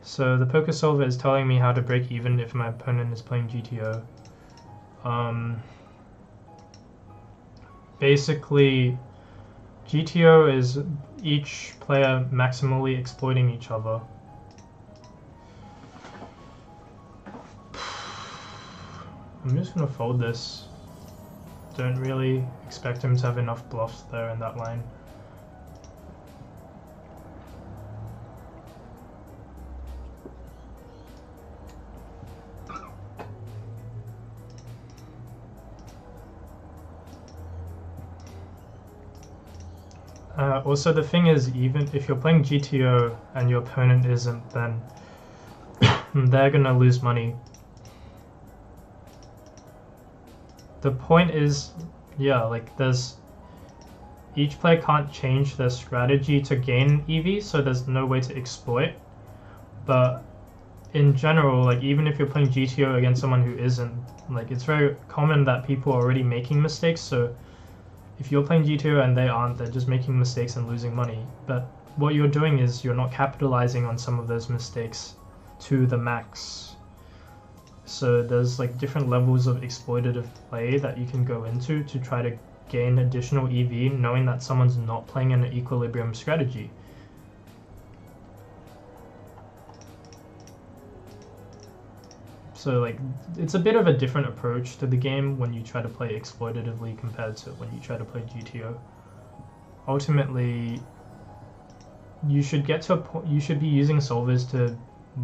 So the poker solver is telling me how to break even if my opponent is playing GTO. Basically, GTO is each player maximally exploiting each other. I'm just gonna fold this. Don't really expect him to have enough bluffs there in that line. Also, the thing is, even if you're playing GTO and your opponent isn't, then they're gonna lose money. The point is, yeah, like each player can't change their strategy to gain EV, so there's no way to exploit. But in general, like even if you're playing GTO against someone who isn't, like it's very common that people are already making mistakes, so if you're playing GTO and they aren't, they're just making mistakes and losing money. But what you're doing is you're not capitalizing on some of those mistakes to the max. So there's like different levels of exploitative play that you can go into to try to gain additional EV, knowing that someone's not playing an equilibrium strategy. So like, it's a bit of a different approach to the game when you try to play exploitatively compared to when you try to play GTO. Ultimately, you should get to a point. You should be using solvers to,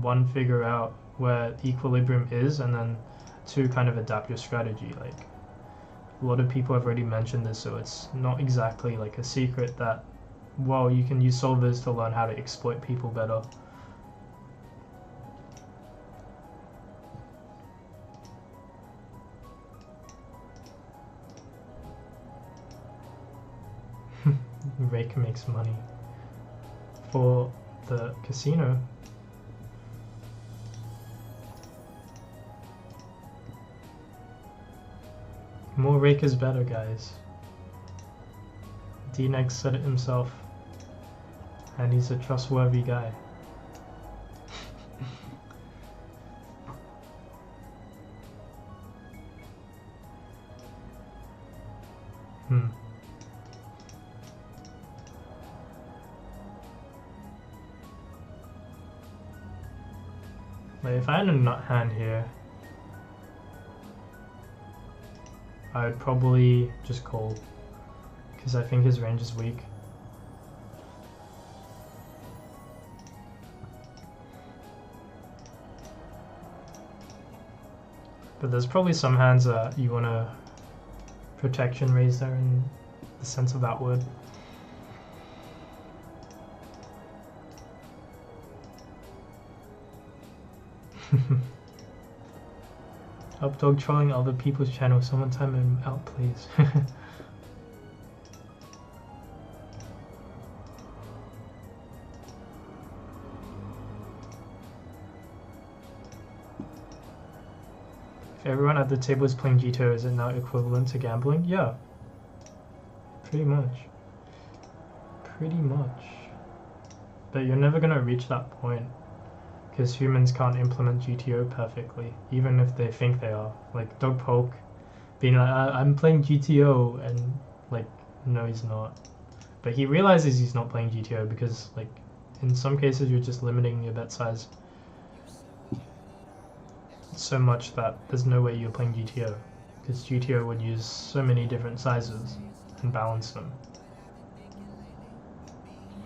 one, figure out where equilibrium is, and then two, kind of adapt your strategy. Like, a lot of people have already mentioned this, so it's not exactly like a secret that, well, you can use solvers to learn how to exploit people better. Rake makes money for the casino. More Rake is better, guys. D-Nex said it himself, and he's a trustworthy guy. Like, if I had a nut hand here, I would probably just call, because I think his range is weak. But there's probably some hands that you want to protection raise there in the sense of that word. Updog trolling other people's channels. Someone time him out, please. If everyone at the table is playing GTO, is it now equivalent to gambling? Yeah. Pretty much. Pretty much. But you're never gonna reach that point, because humans can't implement GTO perfectly, even if they think they are. Like Doug Polk being like, I'm playing GTO, and like, no, he's not. But he realizes he's not playing GTO because, like, in some cases you're just limiting your bet size so much that there's no way you're playing GTO, because GTO would use so many different sizes and balance them.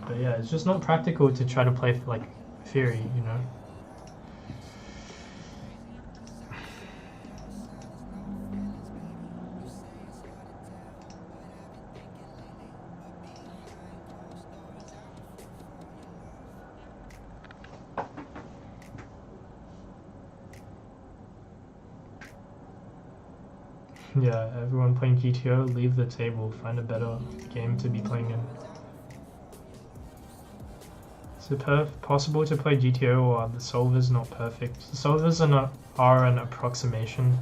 But yeah, it's just not practical to try to play like theory, you know? Yeah, everyone playing GTO, leave the table, find a better game to be playing in. Is it possible to play GTO or the solvers not perfect? The solvers are an approximation,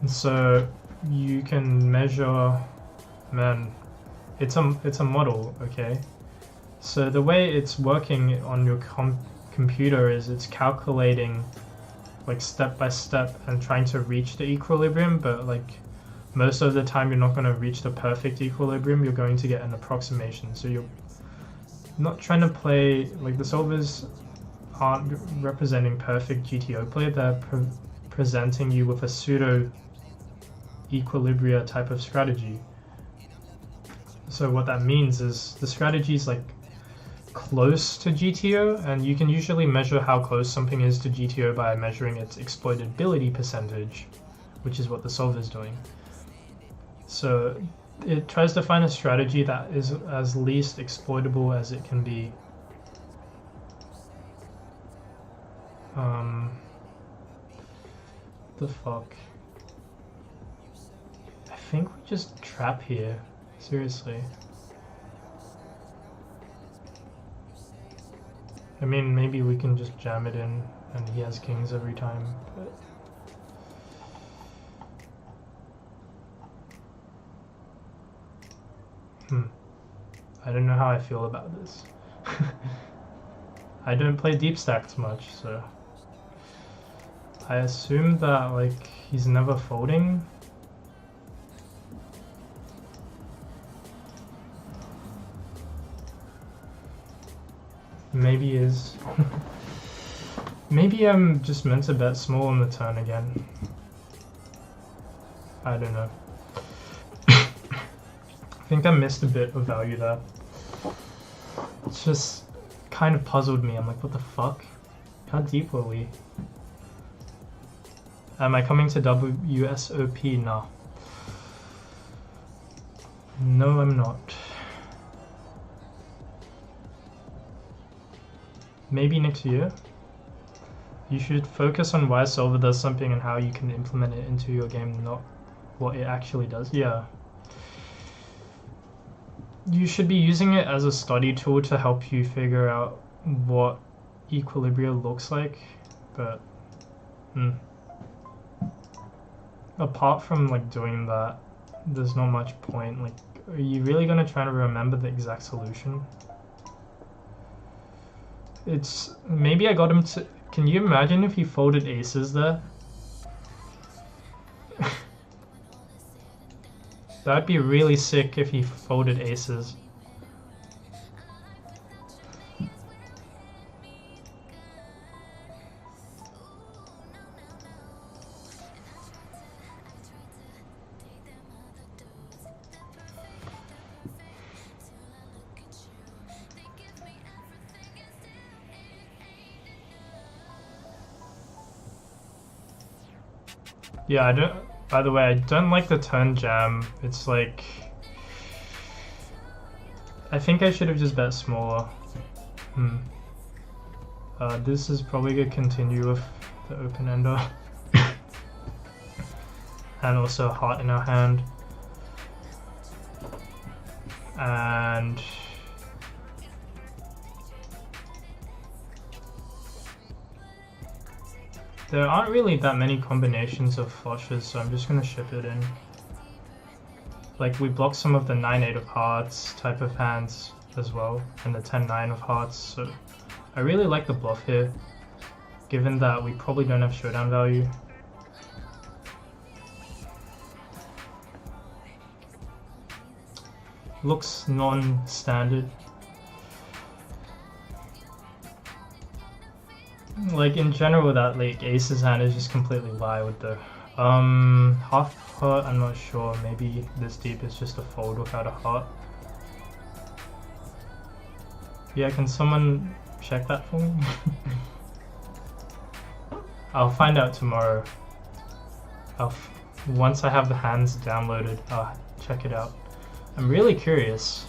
and so you can measure, man, it's a model, okay? So the way it's working on your computer is it's calculating like step by step and trying to reach the equilibrium, but like most of the time you're not going to reach the perfect equilibrium, you're going to get an approximation. So you're not trying to play, like the solvers aren't representing perfect GTO play, they're presenting you with a pseudo equilibria type of strategy. So what that means is the strategy is like close to GTO, and you can usually measure how close something is to GTO by measuring its exploitability percentage, which is what the solver is doing. So it tries to find a strategy that is as least exploitable as it can be. The fuck? I think we just trap here. Seriously. I mean, maybe we can just jam it in and he has kings every time, but... I don't know how I feel about this. I don't play deep stacks much, so... I assume that, like, he's never folding. Maybe he is. Maybe I'm just meant to bet small on the turn again. I don't know. I think I missed a bit of value there. It's just kind of puzzled me. I'm like, what the fuck? How deep were we? Am I coming to WSOP? No. No, I'm not. Maybe next year? You should focus on why Solver does something and how you can implement it into your game, not what it actually does. Yeah. You should be using it as a study tool to help you figure out what Equilibria looks like, but apart from like doing that, there's not much point. Like, are you really gonna try to remember the exact solution? It's maybe I got him to. Can you imagine if he folded aces there? That'd be really sick if he folded aces. Yeah, I don't. By the way, I don't like the turn jam. It's like, I think I should have just bet smaller. This is probably gonna continue with the open ender, and also a heart in our hand, and there aren't really that many combinations of flushes, so I'm just gonna ship it in. Like, we block some of the 9-8 of hearts type of hands as well, and the 10-9 of hearts, so I really like the bluff here, given that we probably don't have showdown value. Looks non-standard. Like, in general, that like aces hand is just completely lie with the half heart. I'm not sure. Maybe this deep is just a fold without a heart. Yeah, can someone check that for me? I'll find out tomorrow. Once I have the hands downloaded, I'll check it out. I'm really curious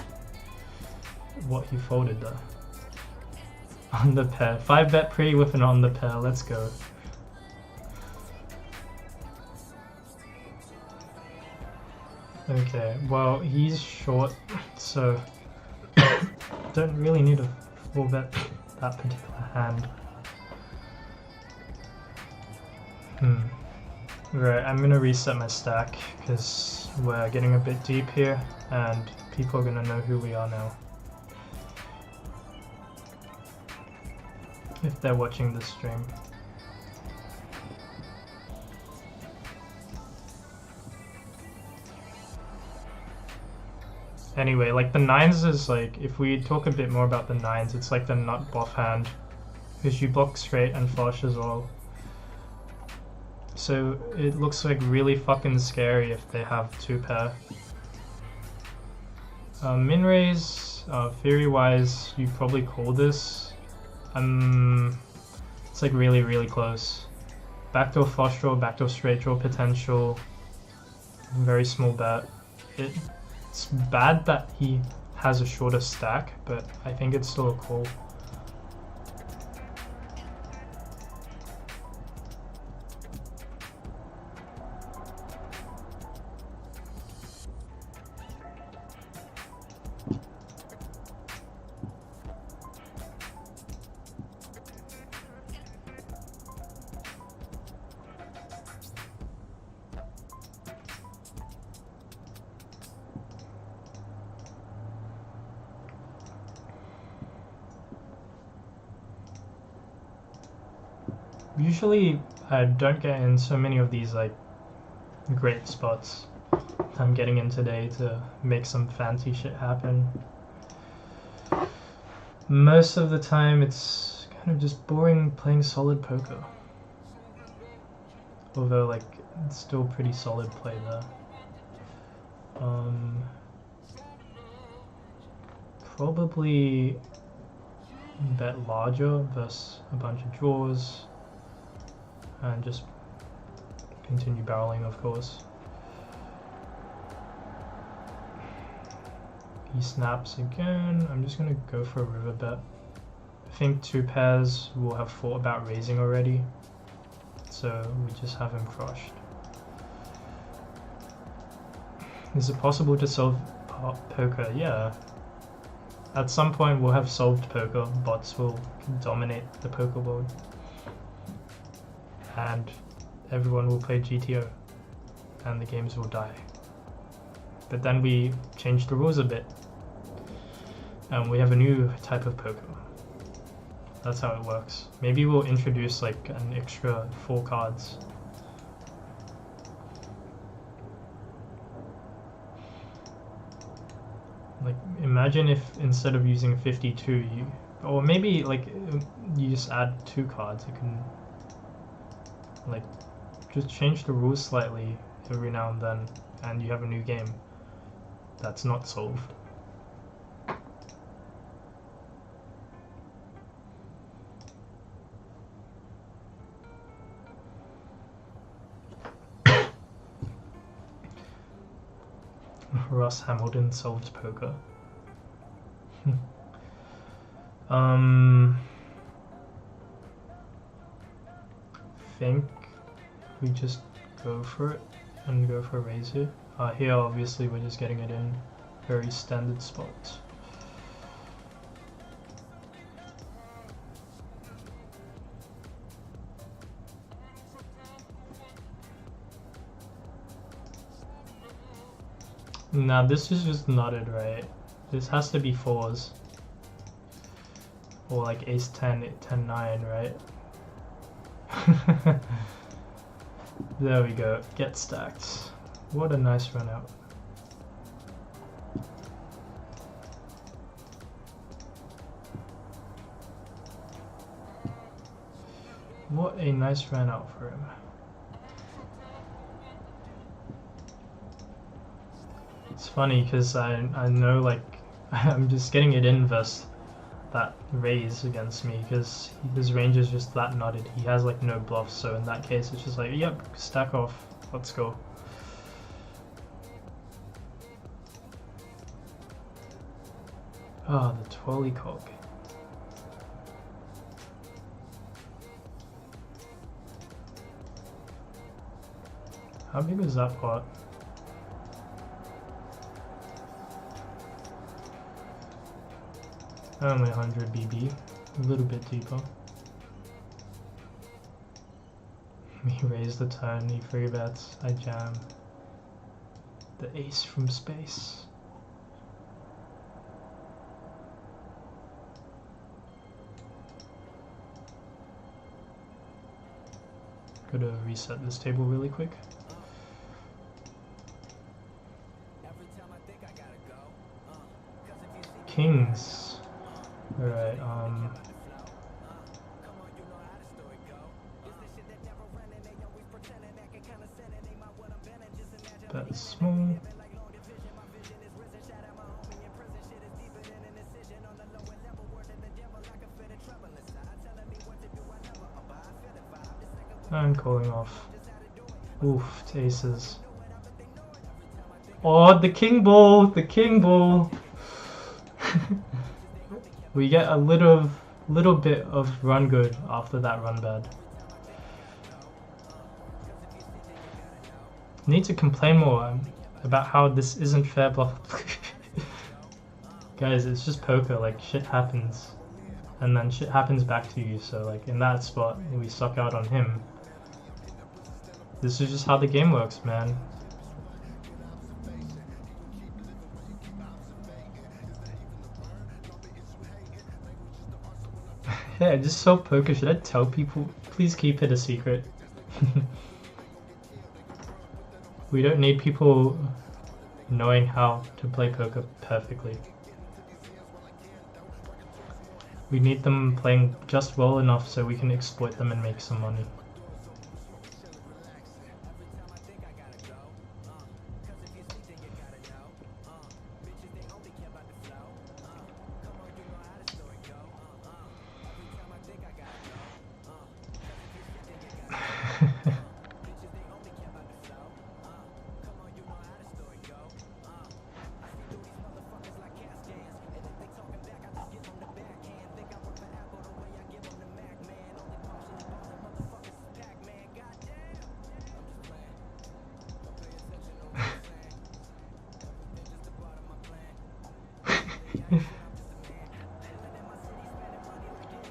what he folded though. On the pair. 5-bet pre with an on the pair. Let's go. Okay, well, he's short, so don't really need a 4-bet that particular hand. Right, I'm gonna reset my stack because we're getting a bit deep here and people are gonna know who we are now, if they're watching this stream. Anyway, like the nines is like, if we talk a bit more about the nines, it's like the nut bluff hand, because you block straight and flush as well. So it looks like really fucking scary if they have 2 pair. Min raise, theory wise, you probably call this. It's like really close. Backdoor flush draw, backdoor straight draw potential. Very small bet. It's bad that he has a shorter stack, but I think it's still a call. Usually I don't get in so many of these like great spots I'm getting in today to make some fancy shit happen. Most of the time it's kind of just boring playing solid poker. Although, like, it's still pretty solid play there. Probably bet larger versus a bunch of draws, and just continue barreling, of course. He snaps again. I'm just gonna go for a river bet. I think two pairs will have thought about raising already, so we just have him crushed. Is it possible to solve poker? Yeah. At some point we'll have solved poker. Bots will dominate the poker world. And everyone will play GTO. And the games will die. But then we change the rules a bit. And we have a new type of poker. That's how it works. Maybe we'll introduce like an extra 4 cards. Like, imagine if instead of using 52, or maybe like you just add 2 cards. You can like just change the rules slightly every now and then, and you have a new game that's not solved. Ross Hamilton solved poker. Think we just go for it and go for a raise here. Here obviously we're just getting it in very standard spots. Now this is just nutted, right? This has to be 4s. Or like ace 10, 10, 9, right? There we go, get stacked. What a nice run out. What a nice run out for him. It's funny because I know like I'm just getting it in versus that raise against me because his range is just that nutted. He has like no bluffs, so in that case it's just like, yep, stack off, let's go. Ah, the twirly cock. How big was that pot? Only 100 BB, a little bit deeper. He raised the turn, he free bets, I jam. The ace from space. Gotta reset this table really quick. Kings. Alright, bet small. I'm calling off. Oof, it's aces. Oh, the king ball! The king ball! We get a little bit of run good after that run bad. Need to complain more about how this isn't fair bluff. Guys, it's just poker, like shit happens. And then shit happens back to you, so like in that spot we suck out on him. This is just how the game works, man. Yeah, I just saw poker. Should I tell people? Please keep it a secret. We don't need people knowing how to play poker perfectly. We need them playing just well enough so we can exploit them and make some money.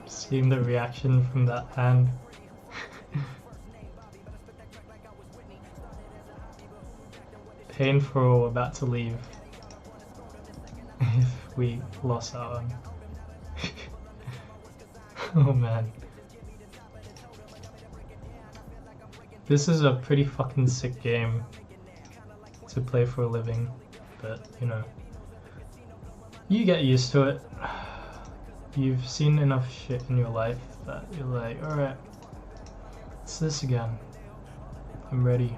Seeing the reaction from that hand. Painful, about to leave. If we lost that one. Oh man. This is a pretty fucking sick game to play for a living, but you know, you get used to it. You've seen enough shit in your life that you're like, alright, it's this again. I'm ready.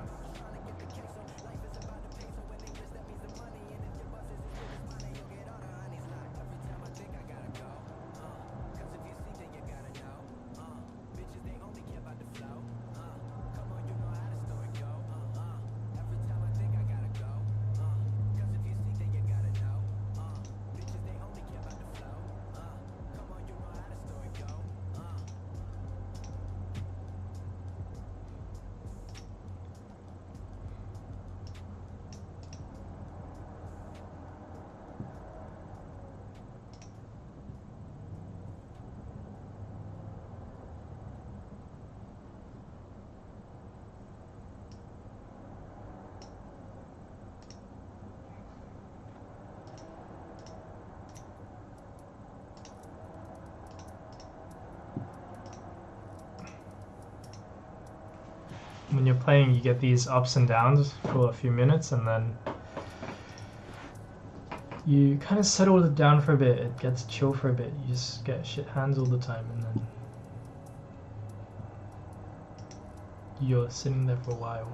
When you're playing, you get these ups and downs for a few minutes, and then you kind of settle it down for a bit. It gets chill for a bit. You just get shit hands all the time, and then you're sitting there for a while.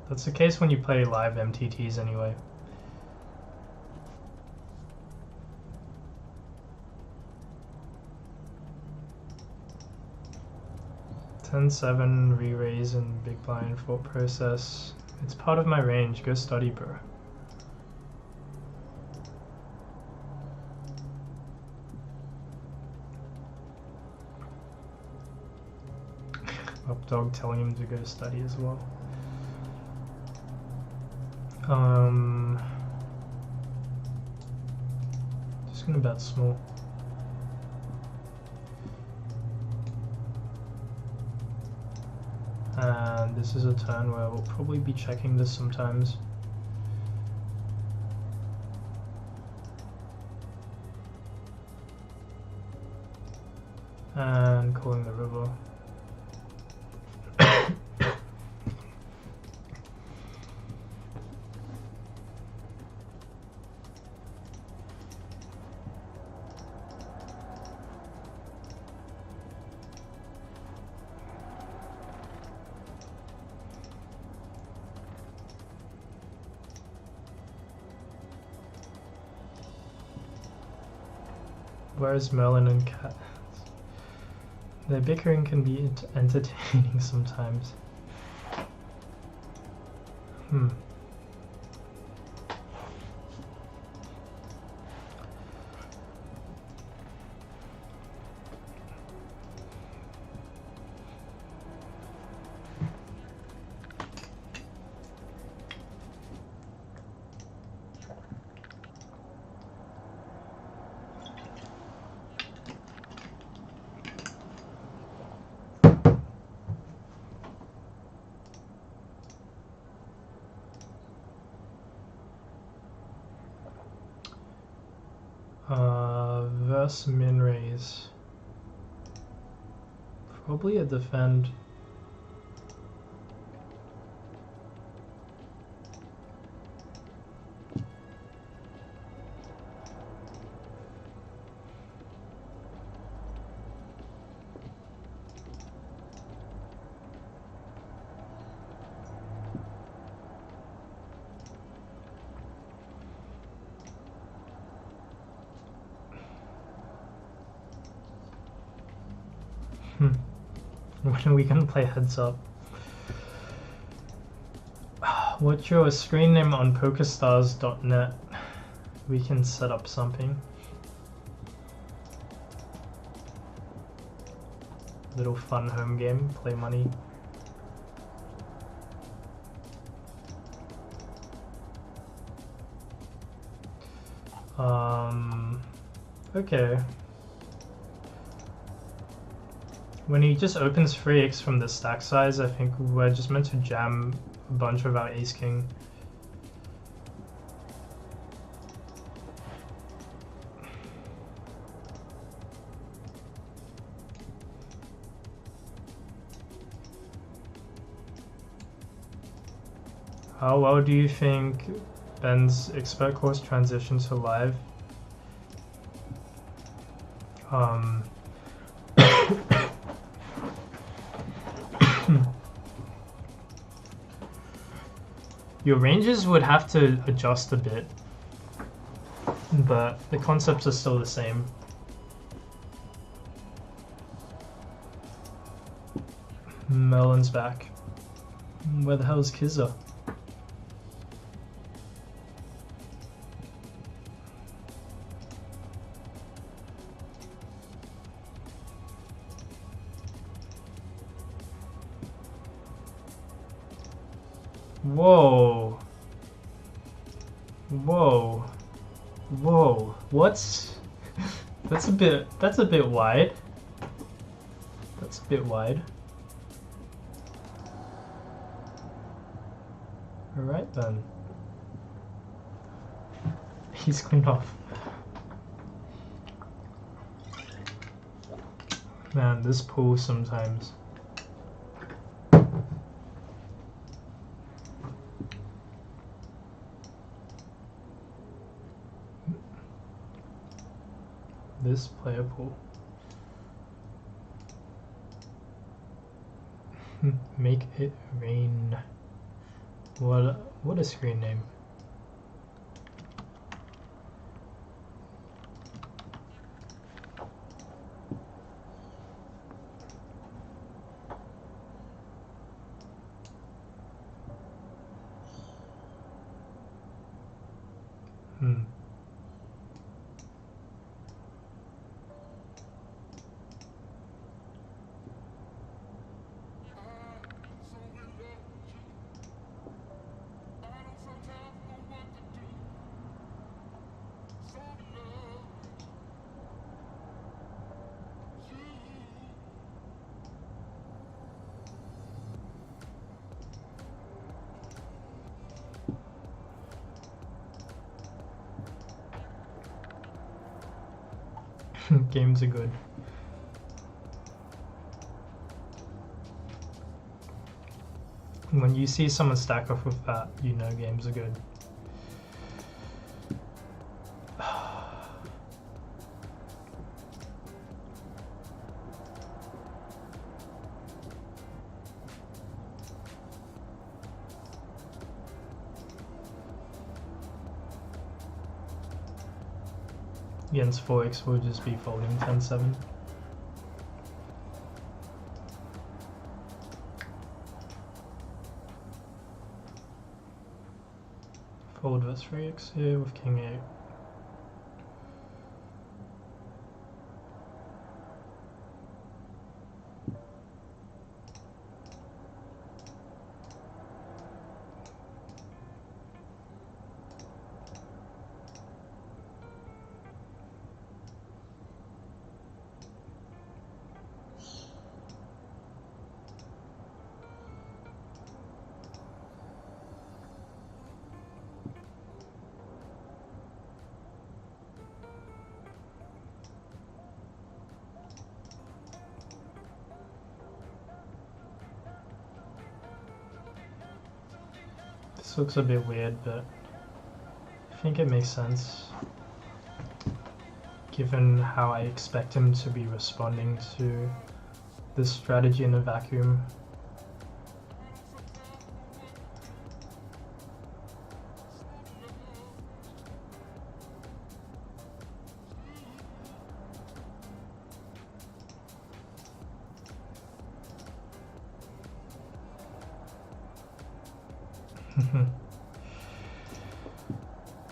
That's the case when you play live MTTs anyway. Ten-7 re-raise and big blind thought process. It's part of my range. Go study, bro. Updog telling him to go study as well. Just gonna bet small. And this is a turn where we'll probably be checking this sometimes. And calling the river. Where's Merlin and Cat? Their bickering can be entertaining sometimes. Verse min raise. Probably a defend. When are we gonna play Heads Up? What's your screen name on PokerStars.net? We can set up something. Little fun home game, play money. Okay. When he just opens 3x from the stack size, I think we're just meant to jam a bunch of our ace king. How well do you think Ben's expert course transition to live? Your ranges would have to adjust a bit, but the concepts are still the same. Merlin's back. Where the hell is Kizza? Whoa. Whoa. Whoa. What's... That's a bit wide. That's a bit wide. Alright then. He's clean off. Man, this pool sometimes. This player pool. Make it rain. What a screen name. Games are good. When you see someone stack off with that, you know games are good. Against 4x will just be folding 10-7. Fold versus 3x here with king 8. This looks a bit weird, but I think it makes sense given how I expect him to be responding to this strategy in a vacuum.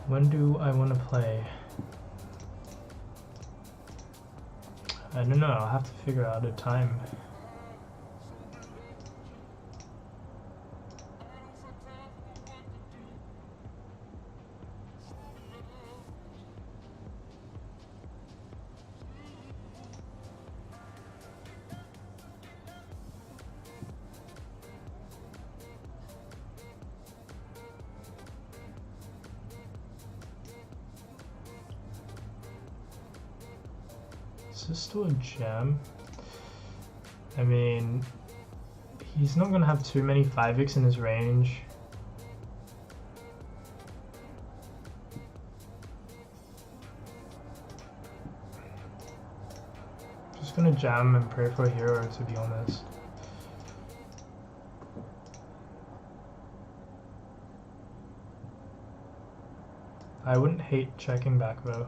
When do I want to play? I don't know, I'll have to figure out a time. Is this still a gem? I mean, he's not gonna have too many 5x in his range. Just gonna jam and pray for a hero, to be honest. I wouldn't hate checking back though.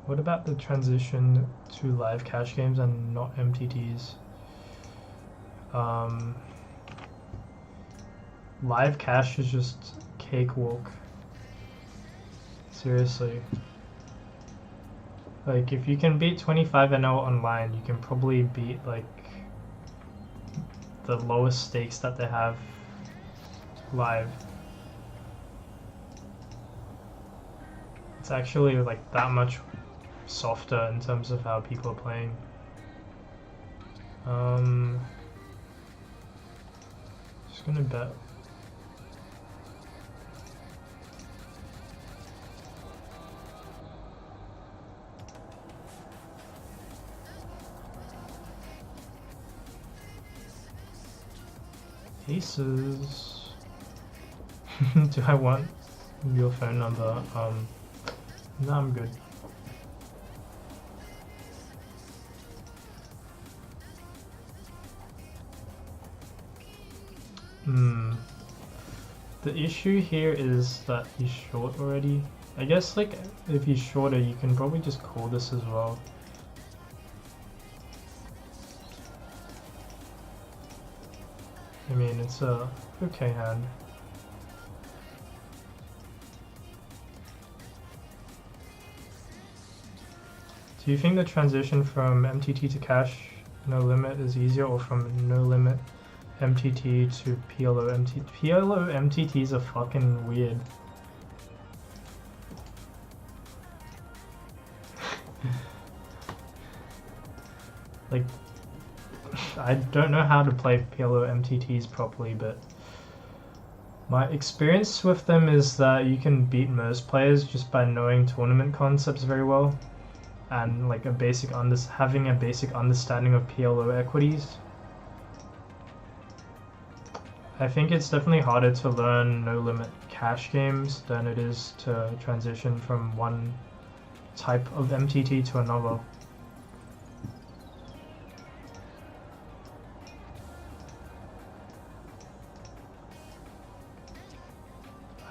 What about the transition to live cash games and not MTTs? Live cash is just cakewalk. Seriously. Like, if you can beat 25 NL online, you can probably beat, like, the lowest stakes that they have live. It's actually, like, that much softer in terms of how people are playing. Just gonna bet. Aces. Do I want your phone number? No, I'm good. The issue here is that he's short already. I guess, like, if he's shorter, you can probably just call this as well. I mean, it's a okay hand. Do you think the transition from MTT to cash no limit is easier, or from no limit MTT to PLO MTT? PLO MTTs are fucking weird. Like, I don't know how to play PLO MTTs properly, but my experience with them is that you can beat most players just by knowing tournament concepts very well, and like having a basic understanding of PLO equities. I think it's definitely harder to learn no limit cash games than it is to transition from one type of MTT to another.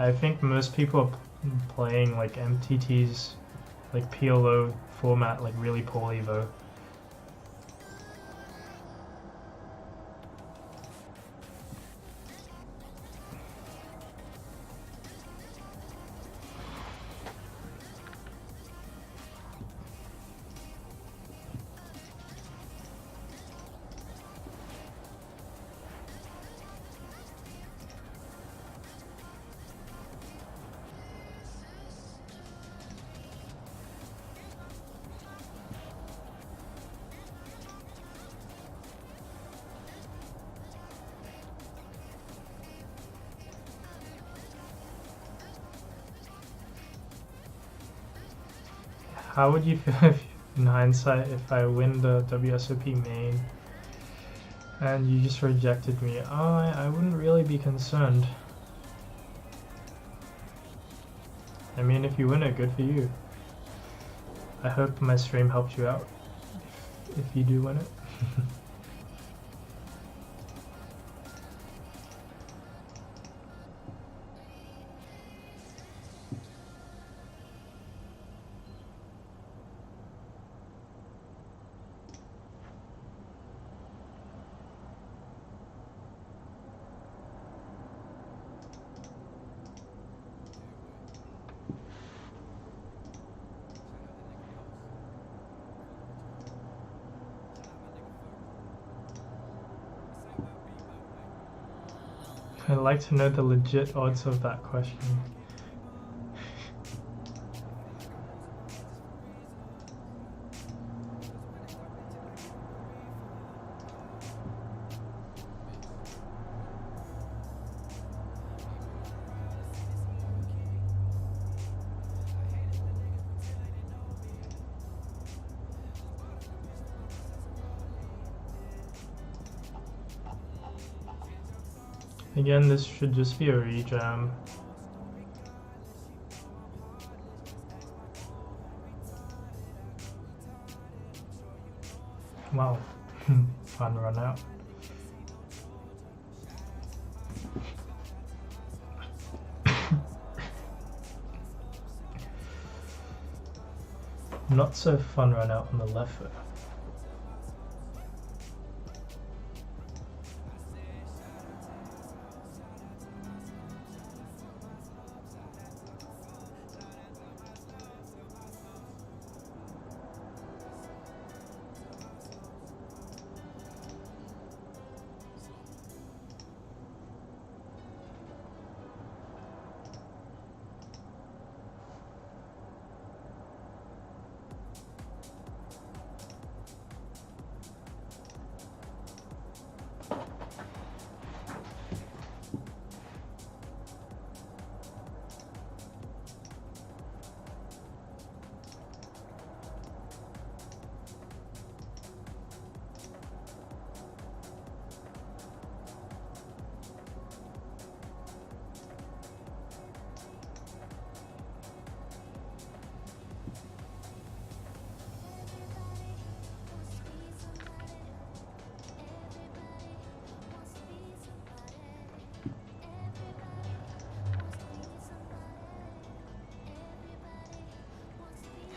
I think most people are playing like MTTs, like PLO format, like really poorly though. How would you feel if, in hindsight, if I win the WSOP main and you just rejected me? I wouldn't really be concerned. I mean, if you win it, good for you. I hope my stream helped you out if you do win it. I'd like to know the legit odds of that question. Again, this should just be a rejam. Wow, fun run out. Not so fun run out on the left foot.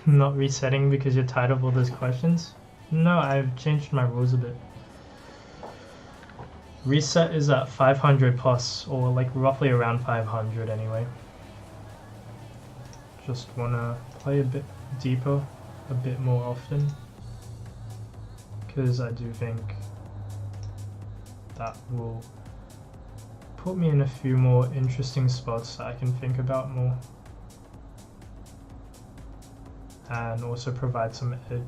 Not resetting because you're tired of all those questions? No, I've changed my rules a bit. Reset is at 500 plus, or like roughly around 500 anyway. Just wanna play a bit deeper, a bit more often, because I do think that will put me in a few more interesting spots that I can think about more. And also provide some edge.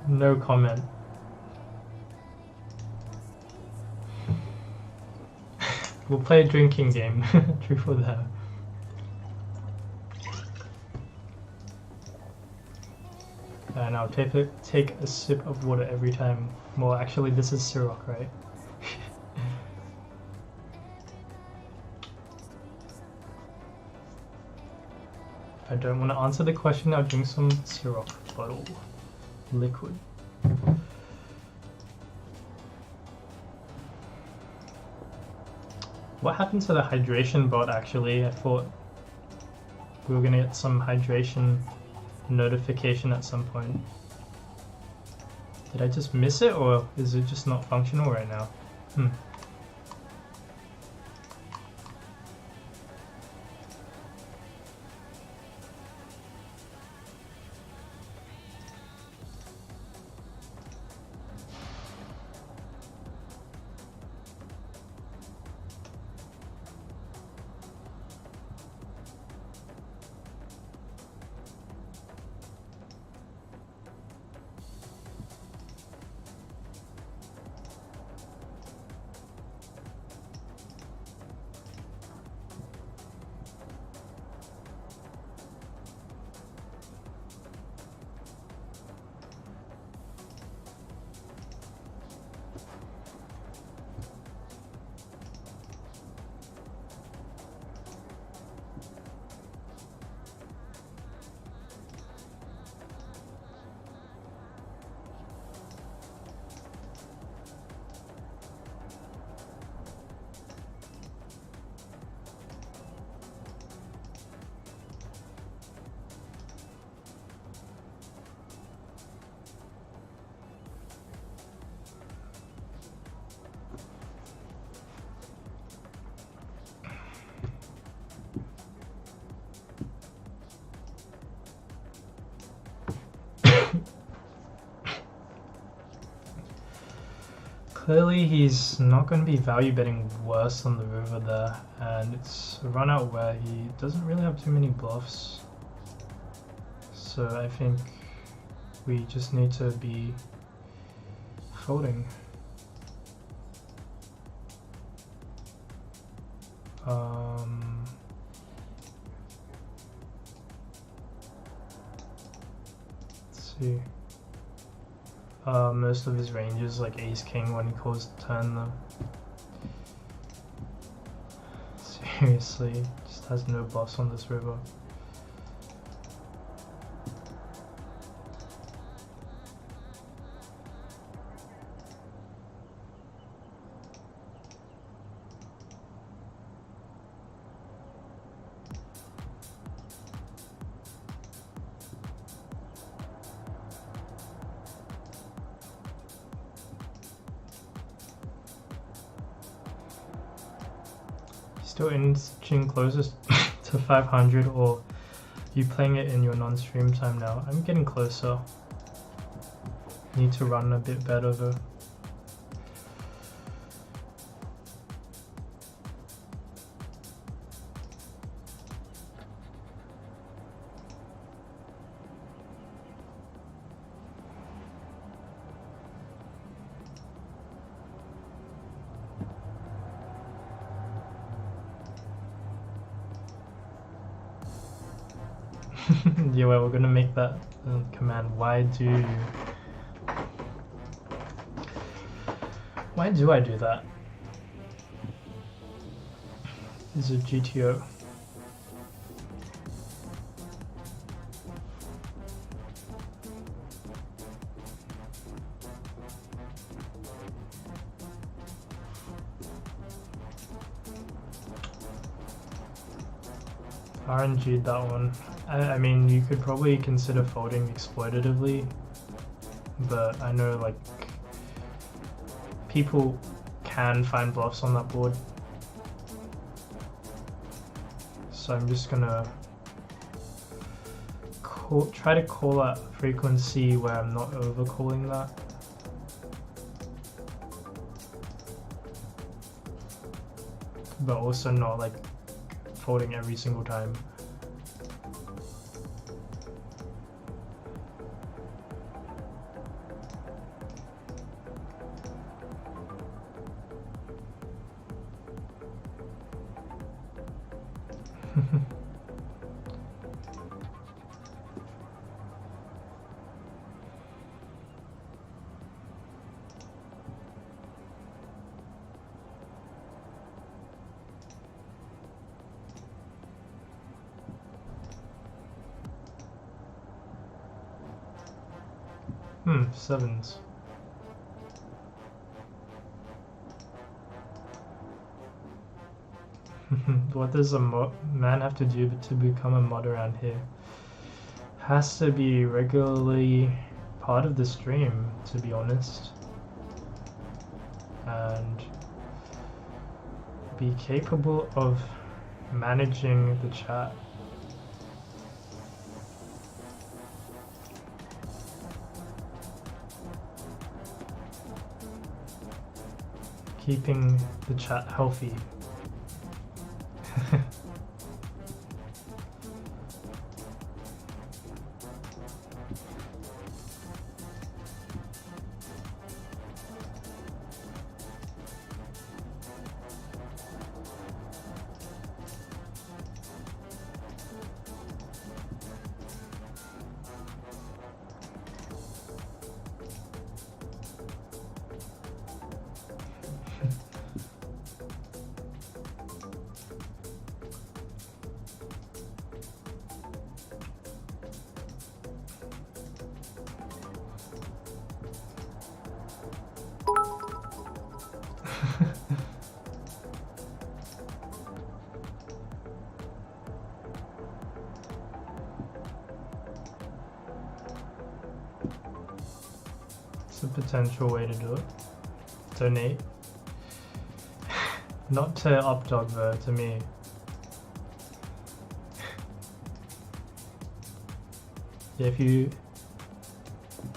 No comment. We'll play a drinking game. Truth or dare. And I'll take a sip of water every time. Well, actually, this is Ciroc, right? If I don't want to answer the question, I'll drink some Ciroc bottle liquid. What happened to the hydration bot, actually? I thought we were gonna get some hydration notification at some point. Did I just miss it, or is it just not functional right now? Clearly he's not going to be value betting worse on the river there, and it's a run out where he doesn't really have too many bluffs. So I think we just need to be folding. Let's see. Most of his ranges like ace king when he calls the turn though. Seriously, just has no bluffs on this river. Still inching closest to 500, or you playing it in your non-stream time now? I'm getting closer. Need to run a bit better though. Yeah, well, we're gonna make that command. Why do I do that? Is it GTO? RNG'd that one. I mean, you could probably consider folding exploitatively, but I know like people can find bluffs on that board. So I'm just gonna try to call at a frequency where I'm not over calling that. But also not like folding every single time. Sevens. What does a man have to do to become a mod around here? Has to be regularly part of the stream, to be honest. And be capable of managing the chat. Keeping the chat healthy. It's a potential way to do it. Donate. Not to Updog though, to me. If you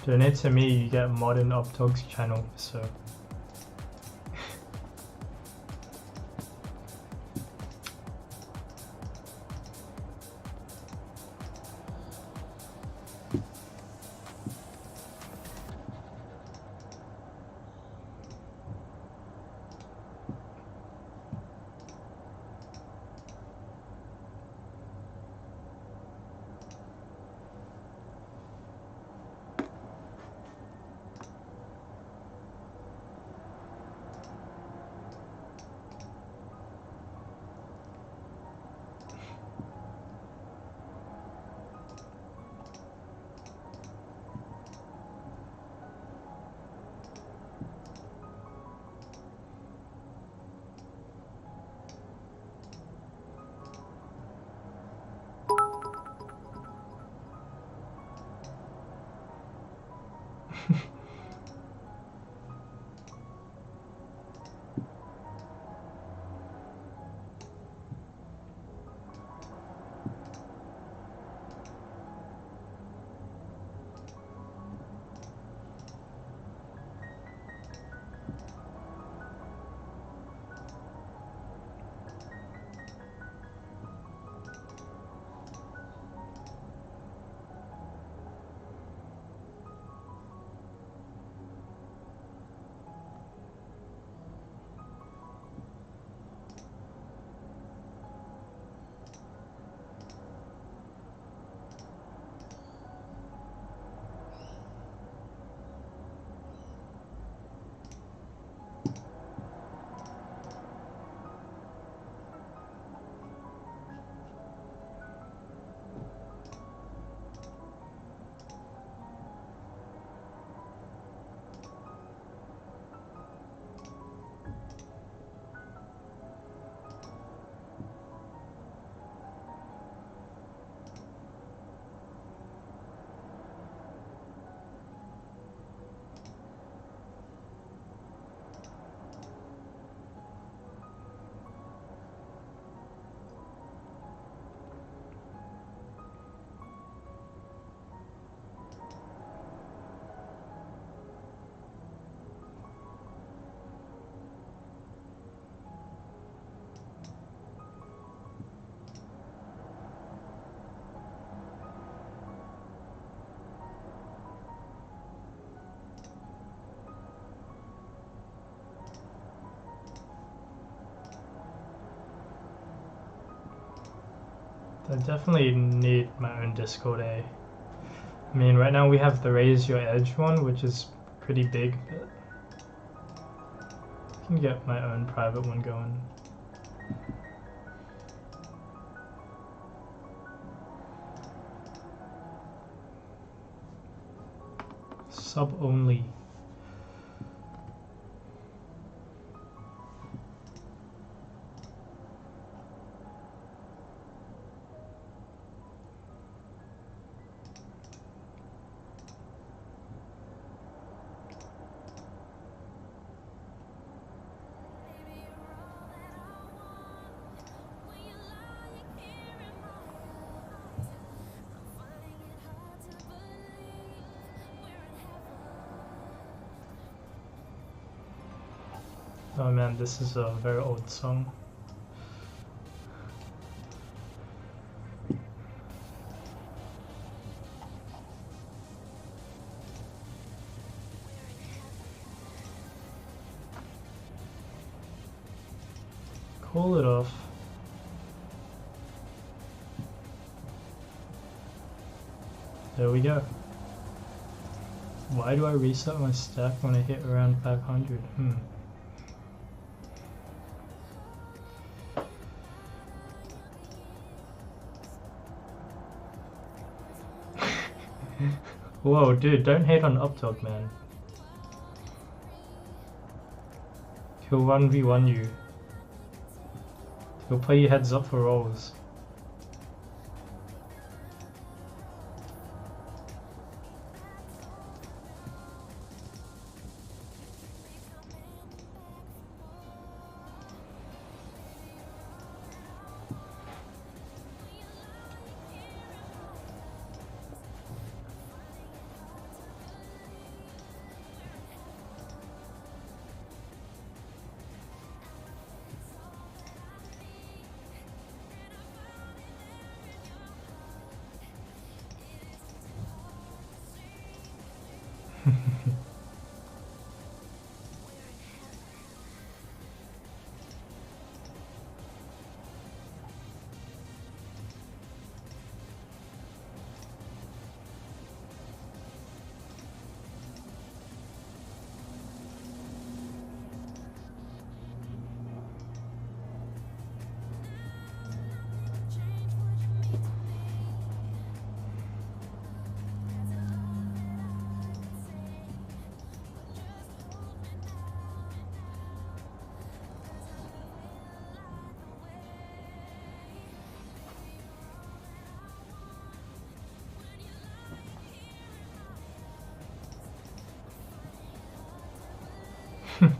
donate to me, you get mod in Updog's channel, so I definitely need my own Discord, eh? I mean, right now we have the Raise Your Edge one, which is pretty big, but I can get my own private one going. Sub only. Oh man, this is a very old song. Call it off. There we go. Why do I reset my stack when I hit around 500? Whoa, dude, don't hate on Updog, man. He'll 1v1 you. He'll play you heads up for rolls.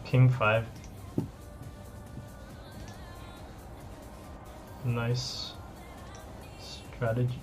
King 5. Nice strategy.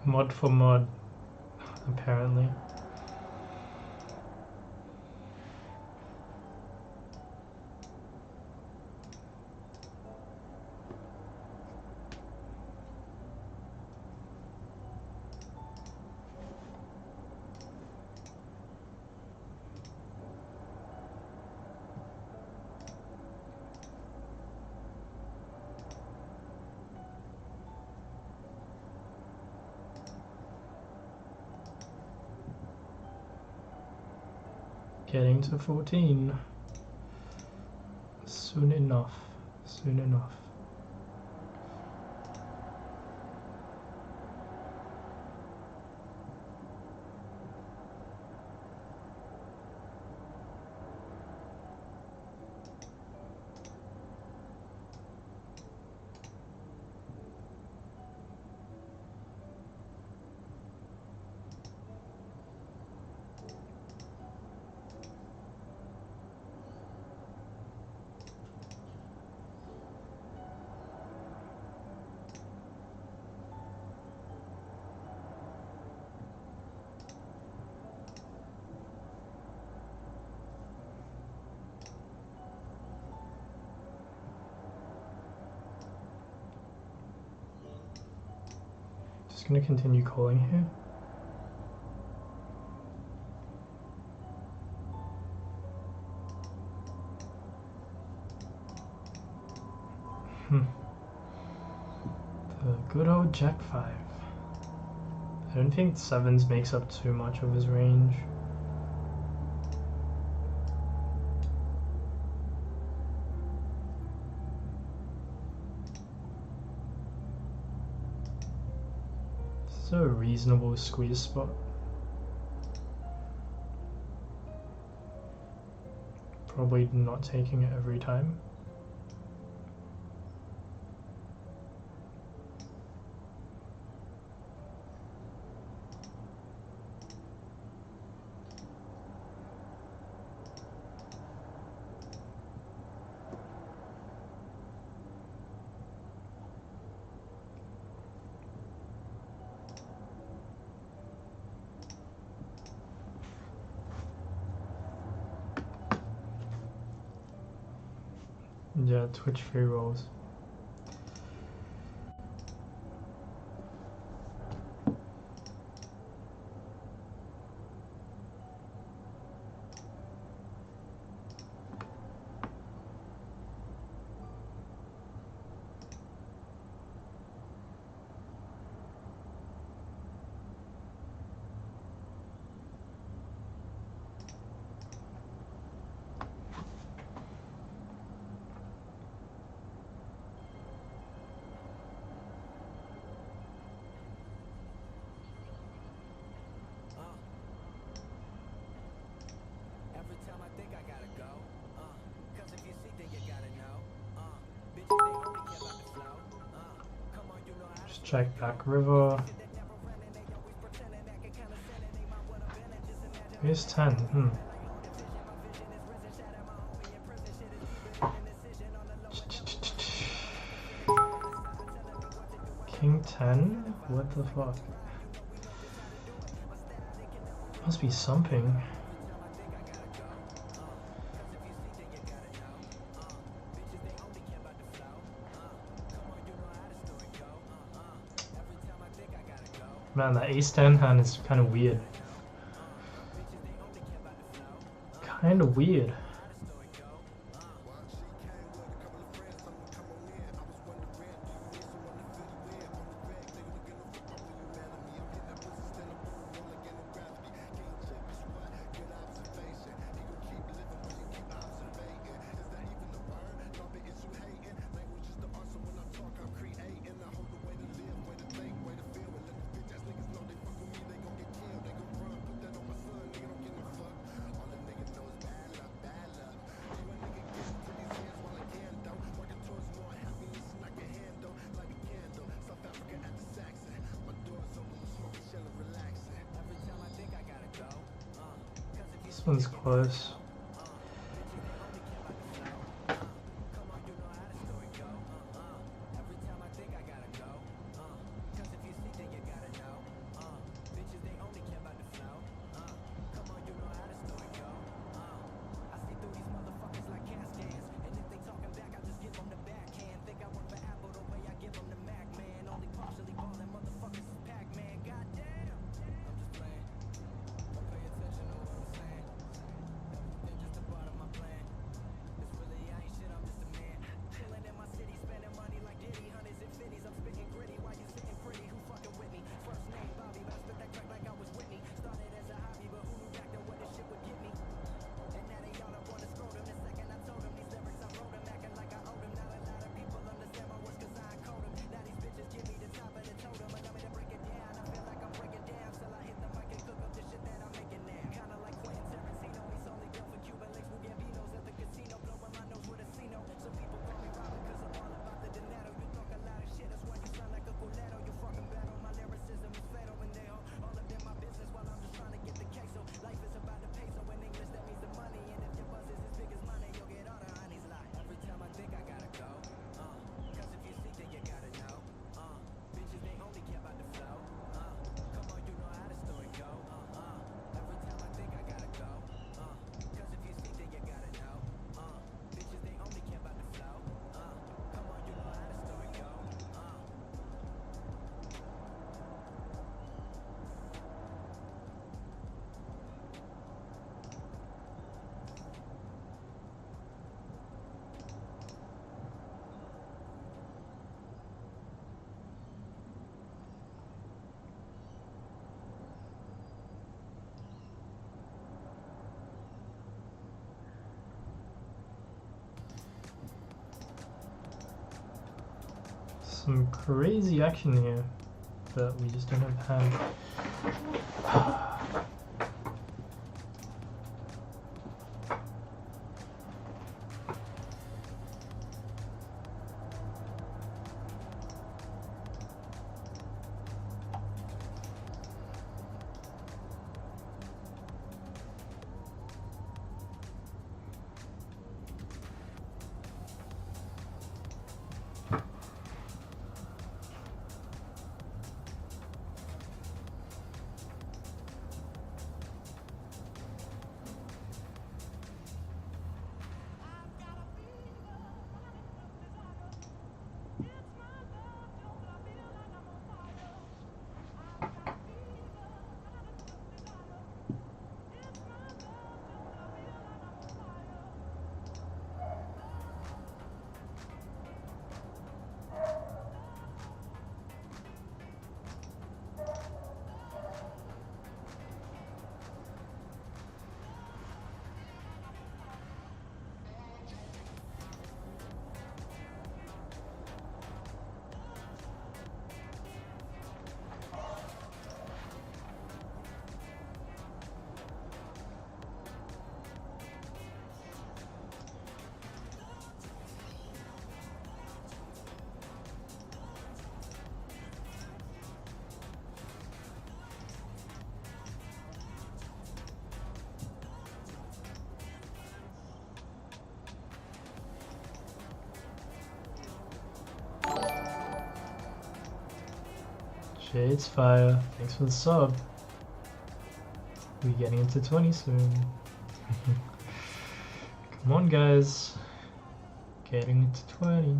Mod for mod, apparently. Getting to 14. Soon enough. Soon enough. Just gonna continue calling here. The good old Jack 5. I don't think 7s makes up too much of his range. This is a reasonable squeeze spot. Probably not taking it every time. Yeah, Twitch free rolls. check back river. Here's 10. King 10? What the fuck? Must be something. Man, that ace-10 hand is kind of weird. Kind of weird. This one's close. Some crazy action here, but we just don't have hand. Shades Fire, thanks for the sub. We're getting into 20 soon. Come on, guys. Getting into 20.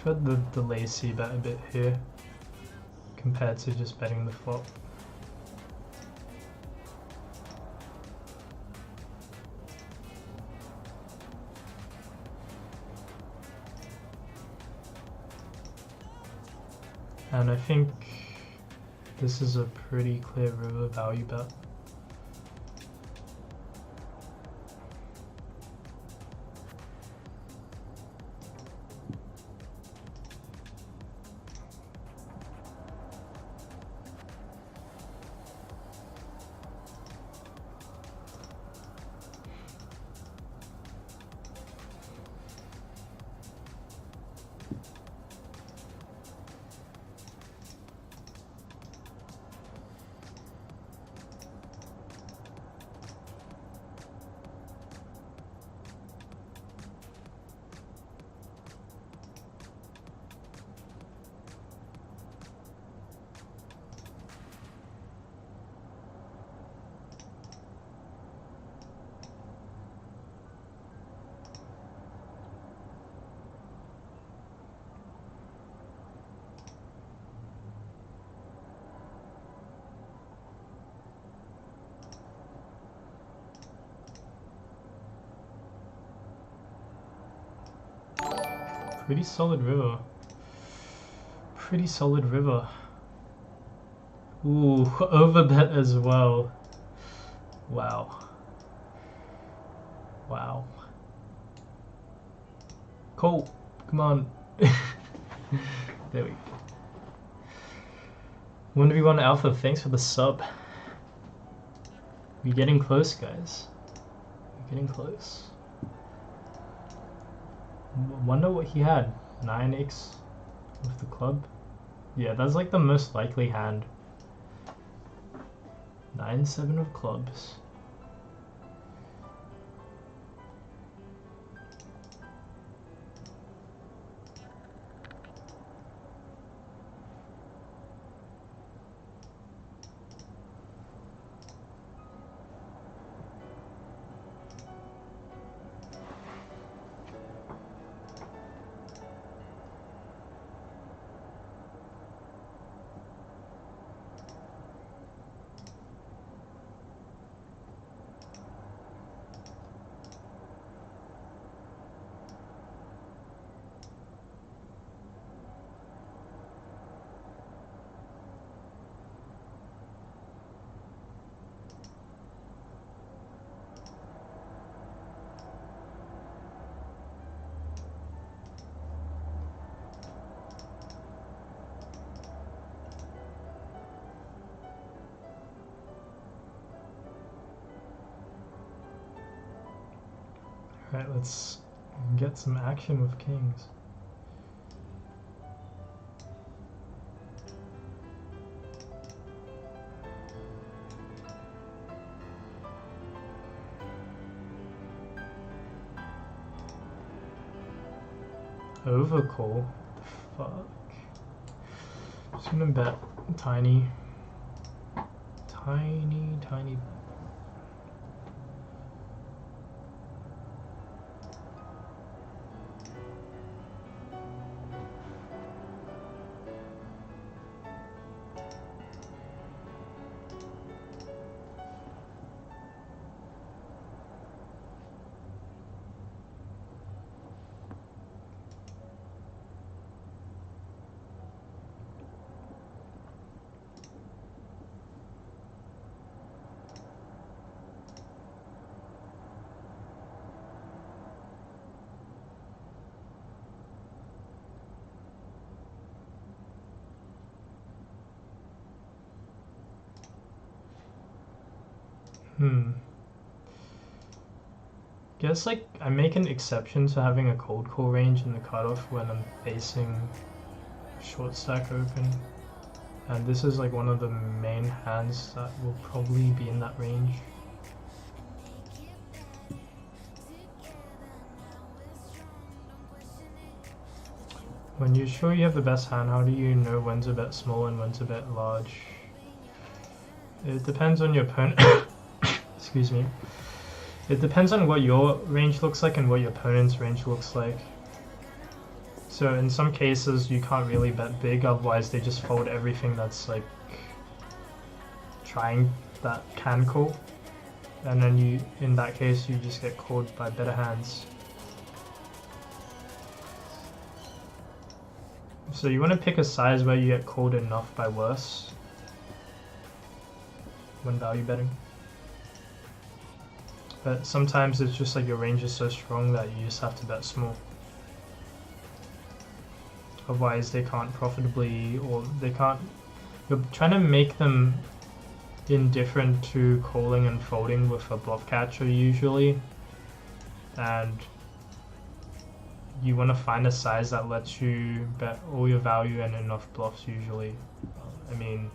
I prefer the lacy bet a bit here compared to just betting the flop. And I think this is a pretty clear river value bet. Pretty solid river. Pretty solid river. Ooh, overbet as well. Wow. Wow. Cole, come on. There we go. 1v1 Alpha, thanks for the sub. We're getting close, guys. We're getting close. Wonder what he had. 9x with the club. Yeah, that's like the most likely hand. 9-7 of clubs. Alright, let's get some action with kings. Overcall? What the fuck? Just gonna bet tiny. Tiny. Guess like I make an exception to having a cold call range in the cutoff when I'm facing short stack open. And this is like one of the main hands that will probably be in that range. When you're sure you have the best hand, how do you know when's a bet small and when's a bet large? It depends on your opponent. Excuse me. It depends on what your range looks like and what your opponent's range looks like. So in some cases you can't really bet big, otherwise they just fold everything that's like trying that can call. And then you, in that case, you just get called by better hands. So you want to pick a size where you get called enough by worse when value betting. But sometimes it's just like your range is so strong that you just have to bet small. Otherwise they can't profitably, or they can't, you're trying to make them indifferent to calling and folding with a bluff catcher usually. And you want to find a size that lets you bet all your value and enough bluffs usually. I mean,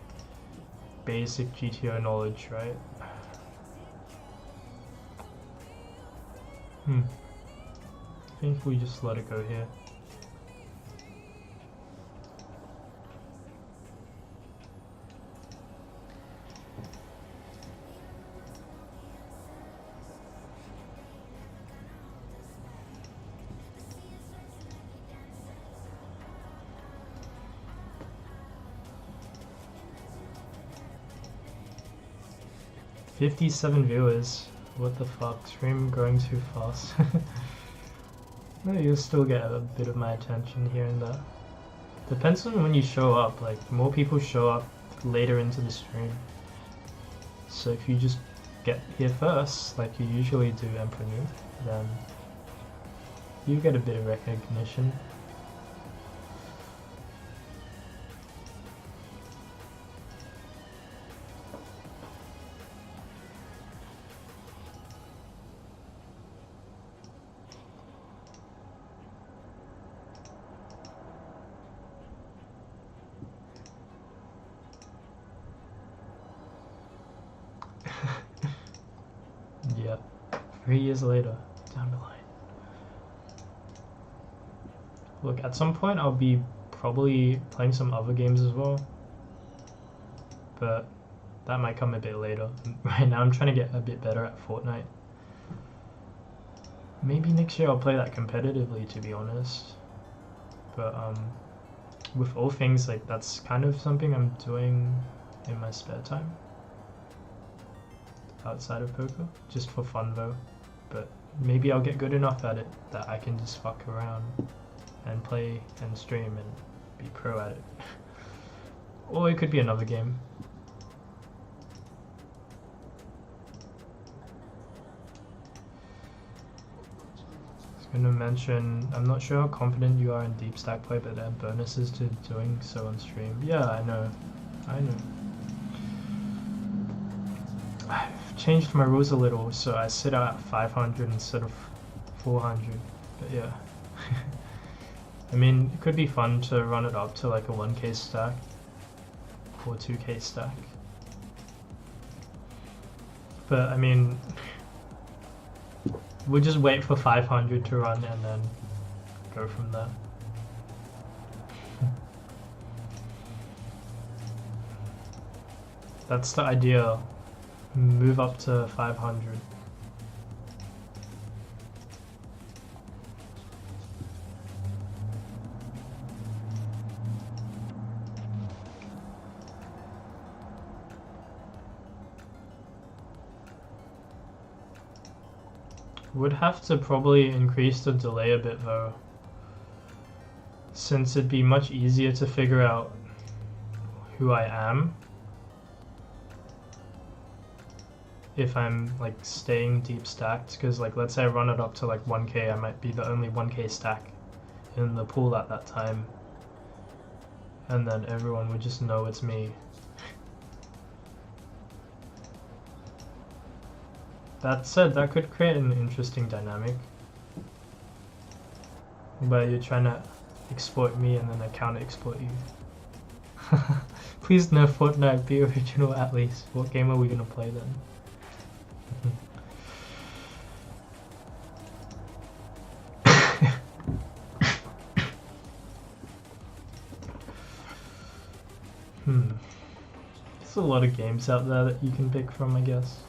basic GTO knowledge, right? I think we just let it go here. $57 viewers. What the fuck? Stream growing too fast. No, you'll still get a bit of my attention here and there. Depends on when you show up. Like, more people show up later into the stream. So if you just get here first, like you usually do, Emperor New, then you get a bit of recognition. Yeah, 3 years later, down the line. Look, at some point I'll be probably playing some other games as well, but that might come a bit later. Right now I'm trying to get a bit better at Fortnite. Maybe next year I'll play that competitively, to be honest. But with all things, like, that's kind of something I'm doing in my spare time. Outside of poker, just for fun though. But maybe I'll get good enough at it that I can just fuck around and play and stream and be pro at it. Or it could be another game. I was gonna mention, I'm not sure how confident you are in deep stack play, but there are bonuses to doing so on stream. Yeah, I know. I've changed my rules a little, so I sit out at 500 instead of 400, but yeah. I mean, it could be fun to run it up to like a 1k stack or 2k stack. But I mean, we'll just wait for 500 to run and then go from there. That's the idea. Move up to 500. Would have to probably increase the delay a bit though, since it'd be much easier to figure out who I am if I'm like staying deep stacked, because like let's say I run it up to like 1k, I might be the only 1k stack in the pool at that time, and then everyone would just know it's me. That said, that could create an interesting dynamic where you're trying to exploit me and then I counter exploit you. Please no Fortnite, be original at least. What game are we gonna play then? There's a lot of games out there that you can pick from, I guess.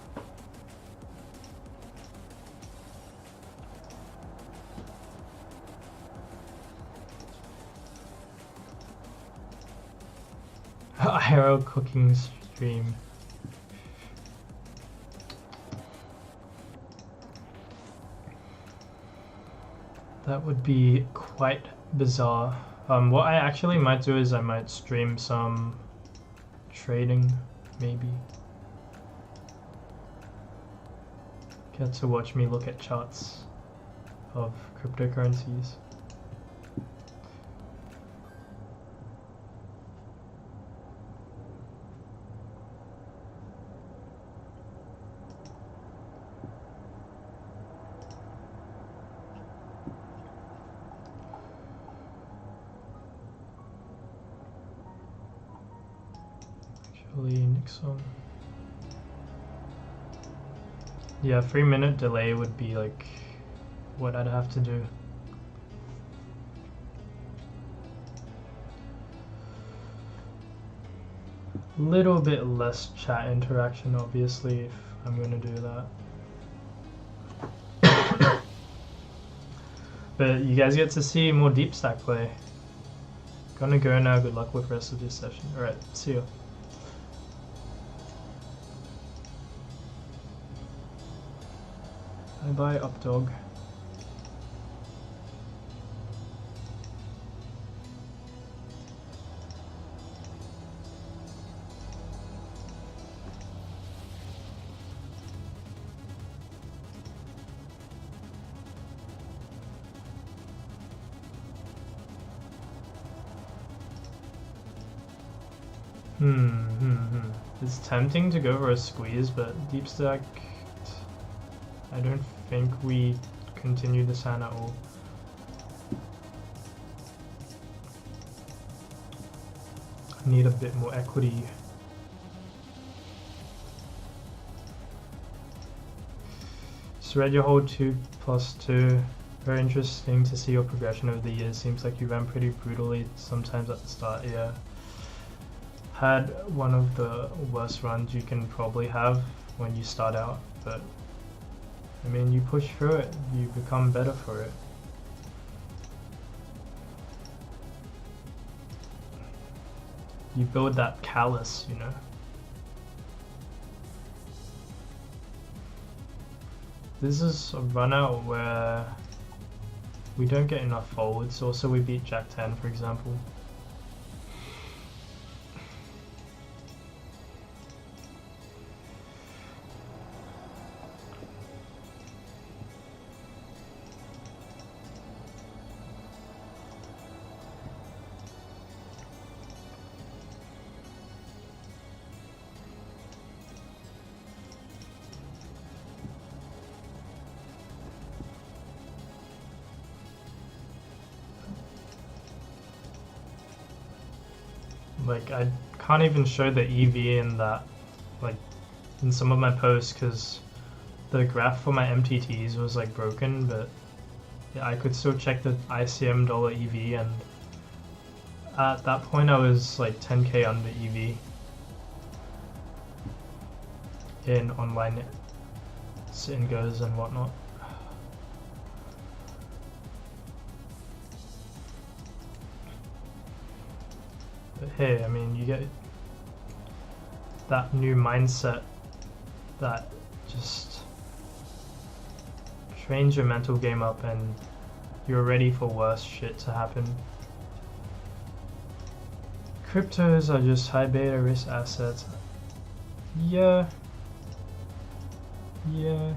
IRL cooking stream. That would be quite bizarre. What I actually might do is I might stream some trading, maybe. Get to watch me look at charts of cryptocurrencies. Nixon. Yeah, 3-minute delay would be like what I'd have to do. Little bit less chat interaction, obviously, if I'm gonna do that. But you guys get to see more deep stack play. Gonna go now. Good luck with the rest of this session. Alright, see you. Bye, Updog. It's tempting to go for a squeeze, but deep stack, I don't think we continue this hand at all. I need a bit more equity. Spread your hold 2+2. Very interesting to see your progression over the years. Seems like you ran pretty brutally sometimes at the start. Yeah. Had one of the worst runs you can probably have when you start out, but I mean, you push through it, you become better for it. You build that callus, you know. This is a run out where we don't get enough forwards. Also, we beat Jack 10, for example. Like, I can't even show the EV in that, like, in some of my posts, because the graph for my MTTs was like broken, but yeah, I could still check the ICM dollar EV, and at that point I was like 10k under EV in online sit and goes and whatnot. But hey, I mean, you get that new mindset that just trains your mental game up and you're ready for worse shit to happen. Cryptos are just high beta risk assets. Yeah. Yeah.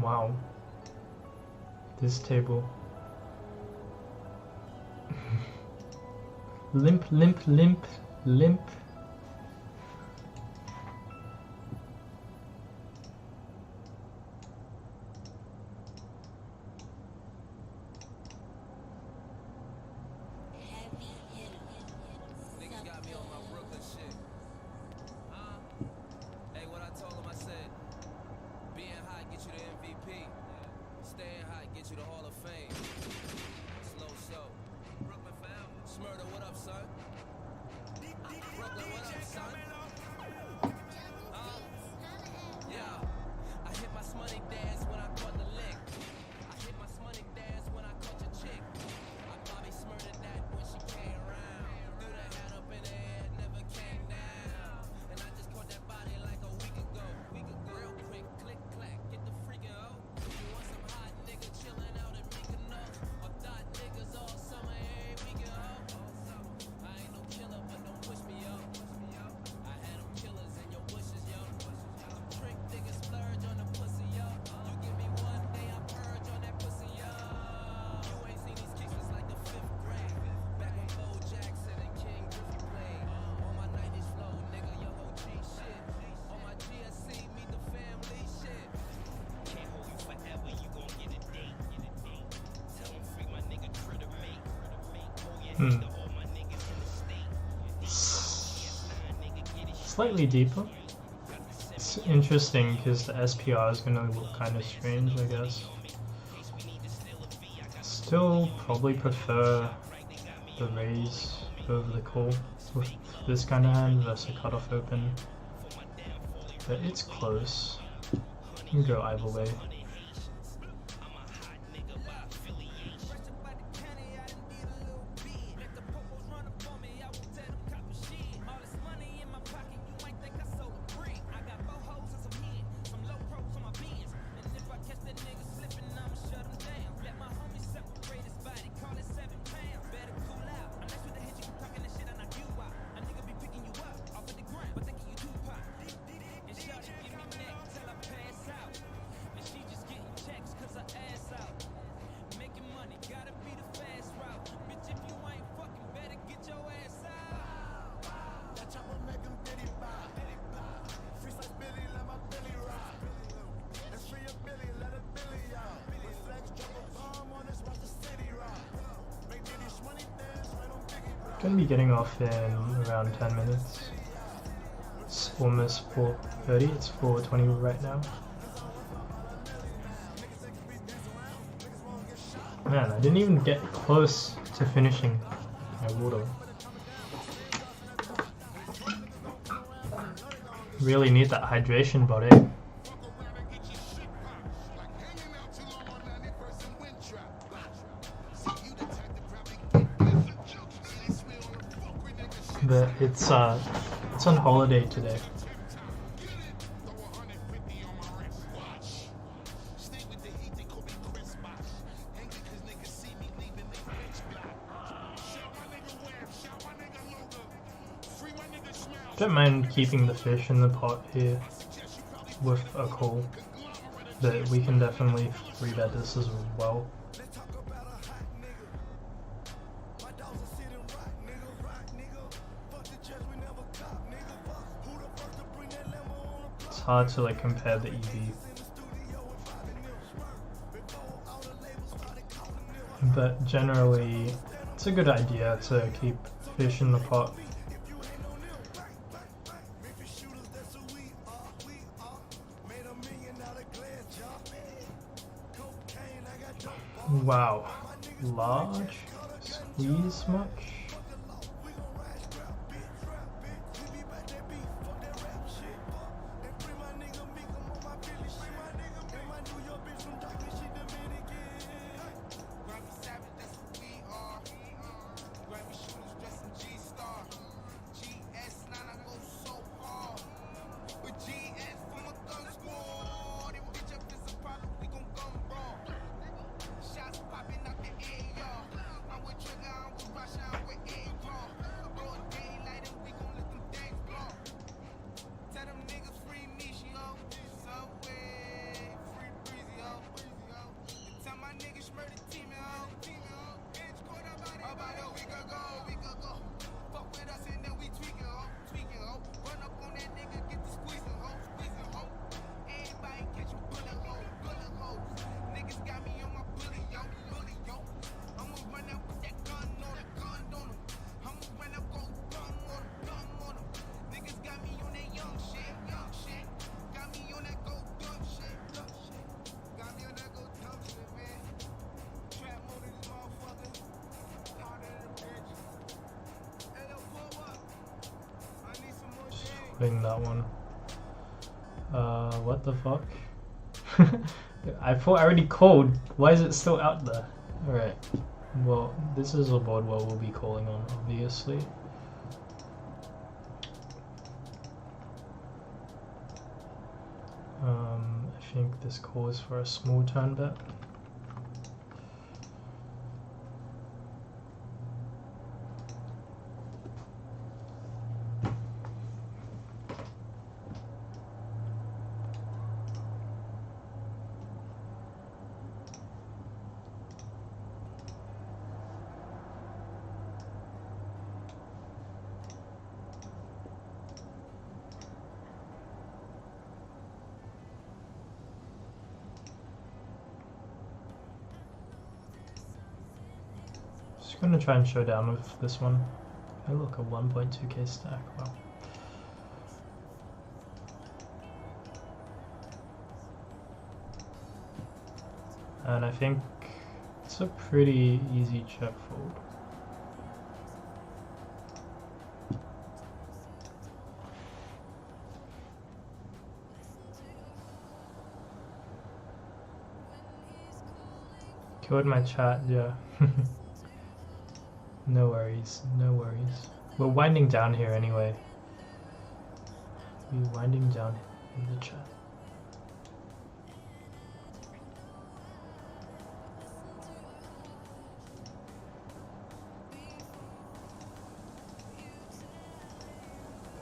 wow. This table. Limp, limp, limp, limp. Niggas got me on my Brooklyn shit. Hey, what I told him, I said, being hot get you the MVP. Staying hot get you the Hall of Fame. Slow so. Brooklyn fam. Smurda, what up, son? Brooklyn, what up, son? Yeah. I hit my smutty dance when I caught the lick. I hit my smutty dance when I caught your chick. I Bobby Smurda that when she came around. Threw that hat up in the air, never came down. And I just caught that body like a week ago. Real quick, click, clack, get the freaking out. You want some hot nigga chillin' out in Mykonos? Or thought niggas all summer, every weekend, ho? I ain't no killer, but don't push me, yo. I had them killers in your bushes, yo. Them trick niggas splurge on the pussy, yo. You give me one day, I purge on that pussy, yo. You ain't seen these kicks since like the 5th grade. Back when Bo Jackson and King Griffey played. On my 90s flow, nigga, yo, OG shit. On my GSC, meet the family shit. Can't hold you forever, you gon' get a date. Tell him free my nigga Critter mate. Oh yeah, nigga, all my niggas in the state. Nigga, get it. Slightly deeper. It's interesting because the SPR is gonna look kind of strange, I guess. Still probably prefer the raise over the call with this kind of hand versus a cutoff open. But it's close. You can go either way. Gonna be getting off in around 10 minutes. It's almost 4:30, it's 4:20 right now. Man, I didn't even get close to finishing my water. Really need that hydration, buddy. But it's on holiday today. Don't mind keeping the fish in the pot here with a call, but we can definitely rebet this as well. It's hard to like compare the EV, but generally it's a good idea to keep fish in the pot. Wow, large squeeze much? Shots popping out the air, y'all. I'm with Trigger, I'm with Russia, I'm putting that one. What the fuck? I thought I already called. Why is it still out there? Alright. Well, this is a board where we'll be calling on, obviously. I think this calls for a small turn bet. Just gonna try and show down with this one. Oh look, a 1.2k stack, wow. And I think it's a pretty easy check fold. Killed my chat, yeah. No worries, no worries. We're winding down here anyway. We're winding down in the chat.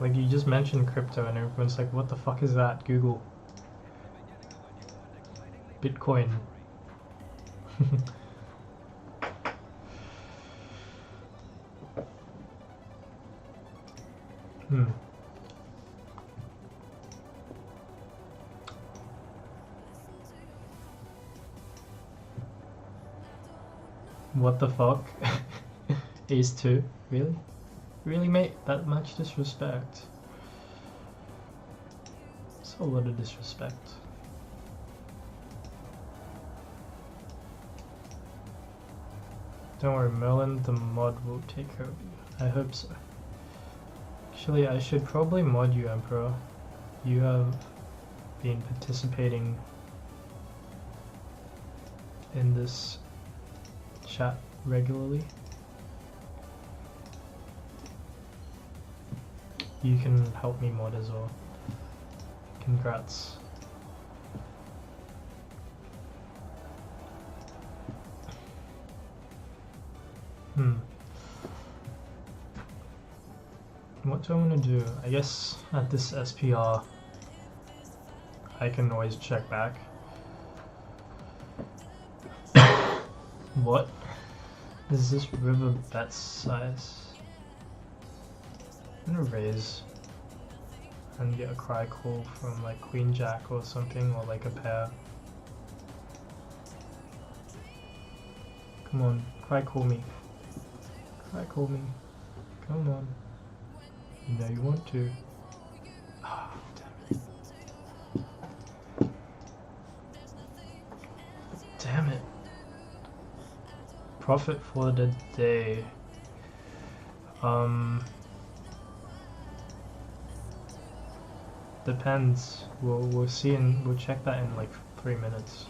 Like, you just mentioned crypto and everyone's like, what the fuck is that? Google. Bitcoin. What the fuck? Ace 2? Really? Really, mate? That much disrespect? It's a lot of disrespect. Don't worry, Merlin the mod will take care of you. I hope so. Actually, I should probably mod you, Emperor. You have been participating in this chat regularly. You can help me mod as well. Congrats. What do I want to do? I guess at this SPR I can always check back. What is this river bet size? I'm gonna raise and get a cry call from like Queen Jack or something, or like a pair. Come on, cry call me. Cry call me. Come on. You know you want to. Oh, damn it. Damn it. Profit for the day. Depends. We'll see, and we'll check that in like 3 minutes.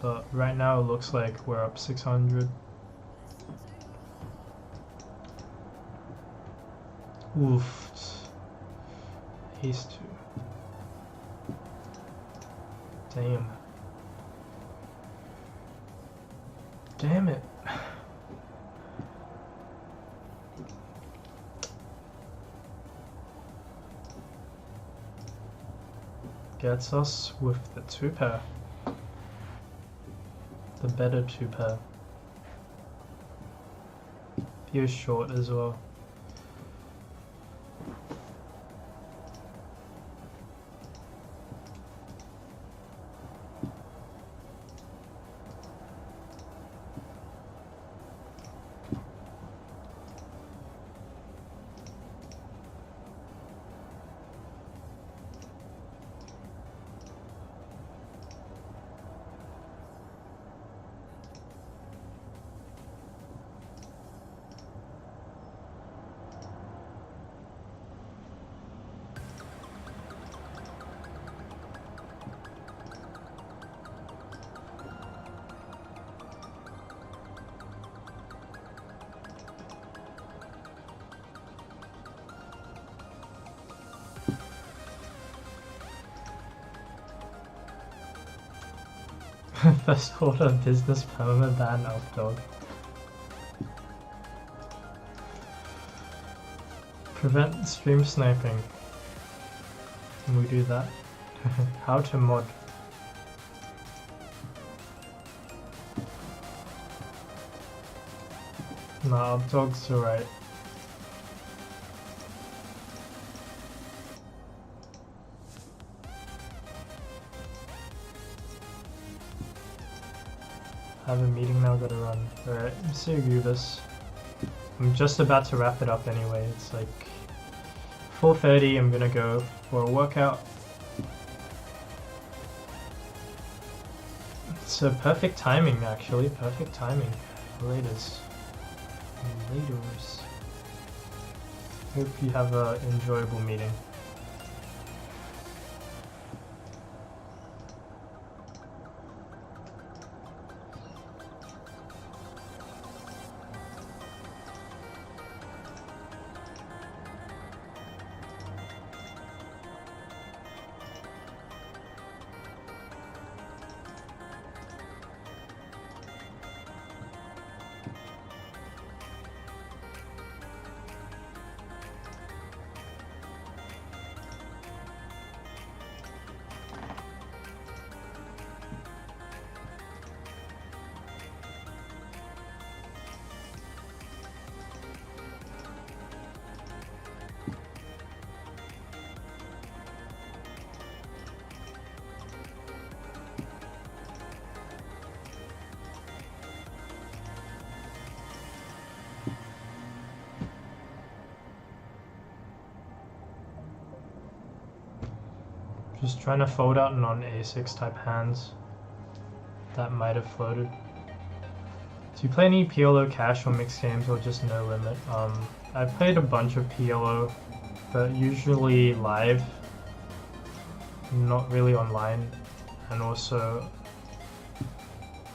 But right now it looks like we're up 600. Oof. Ace 2. Damn. Damn it. Gets us with the 2 pair. The better 2 pair. He was short as well. First order of business permaban Updog. Prevent stream sniping. Can we do that? How to mod. Nah, Updog's alright. I have a meeting now, gotta run. Alright, see you, Gubus. I'm just about to wrap it up anyway. It's like 4:30, I'm gonna go for a workout. So perfect timing, actually. Perfect timing. Laters. Laters. Hope you have an enjoyable meeting. Just trying to fold out non-A6 type hands that might have floated. Do you play any PLO cash or mixed games or just no limit? I've played a bunch of PLO, but usually live, not really online, and also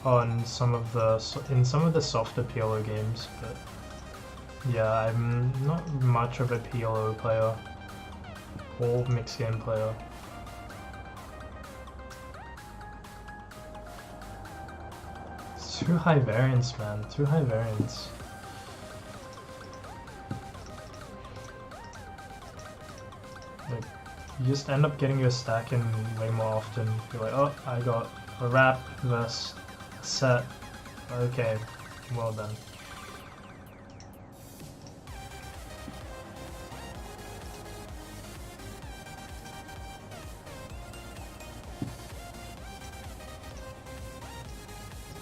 on some of the softer PLO games. But yeah, I'm not much of a PLO player or mixed game player. Too high variance, man. Too high variance. Like, you just end up getting your stack in way more often. You're like, oh, I got a wrap versus a set. Okay, well done.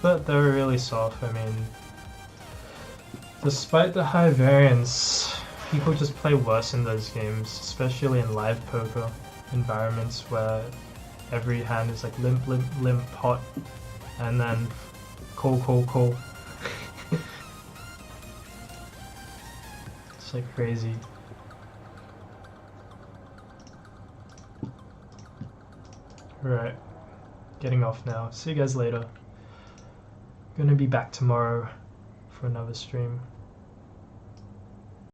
But they were really soft. I mean, despite the high variance, people just play worse in those games, especially in live poker environments where every hand is like limp, limp, limp, pot, and then call, call, call. It's like crazy. Right, getting off now. See you guys later. Gonna be back tomorrow for another stream.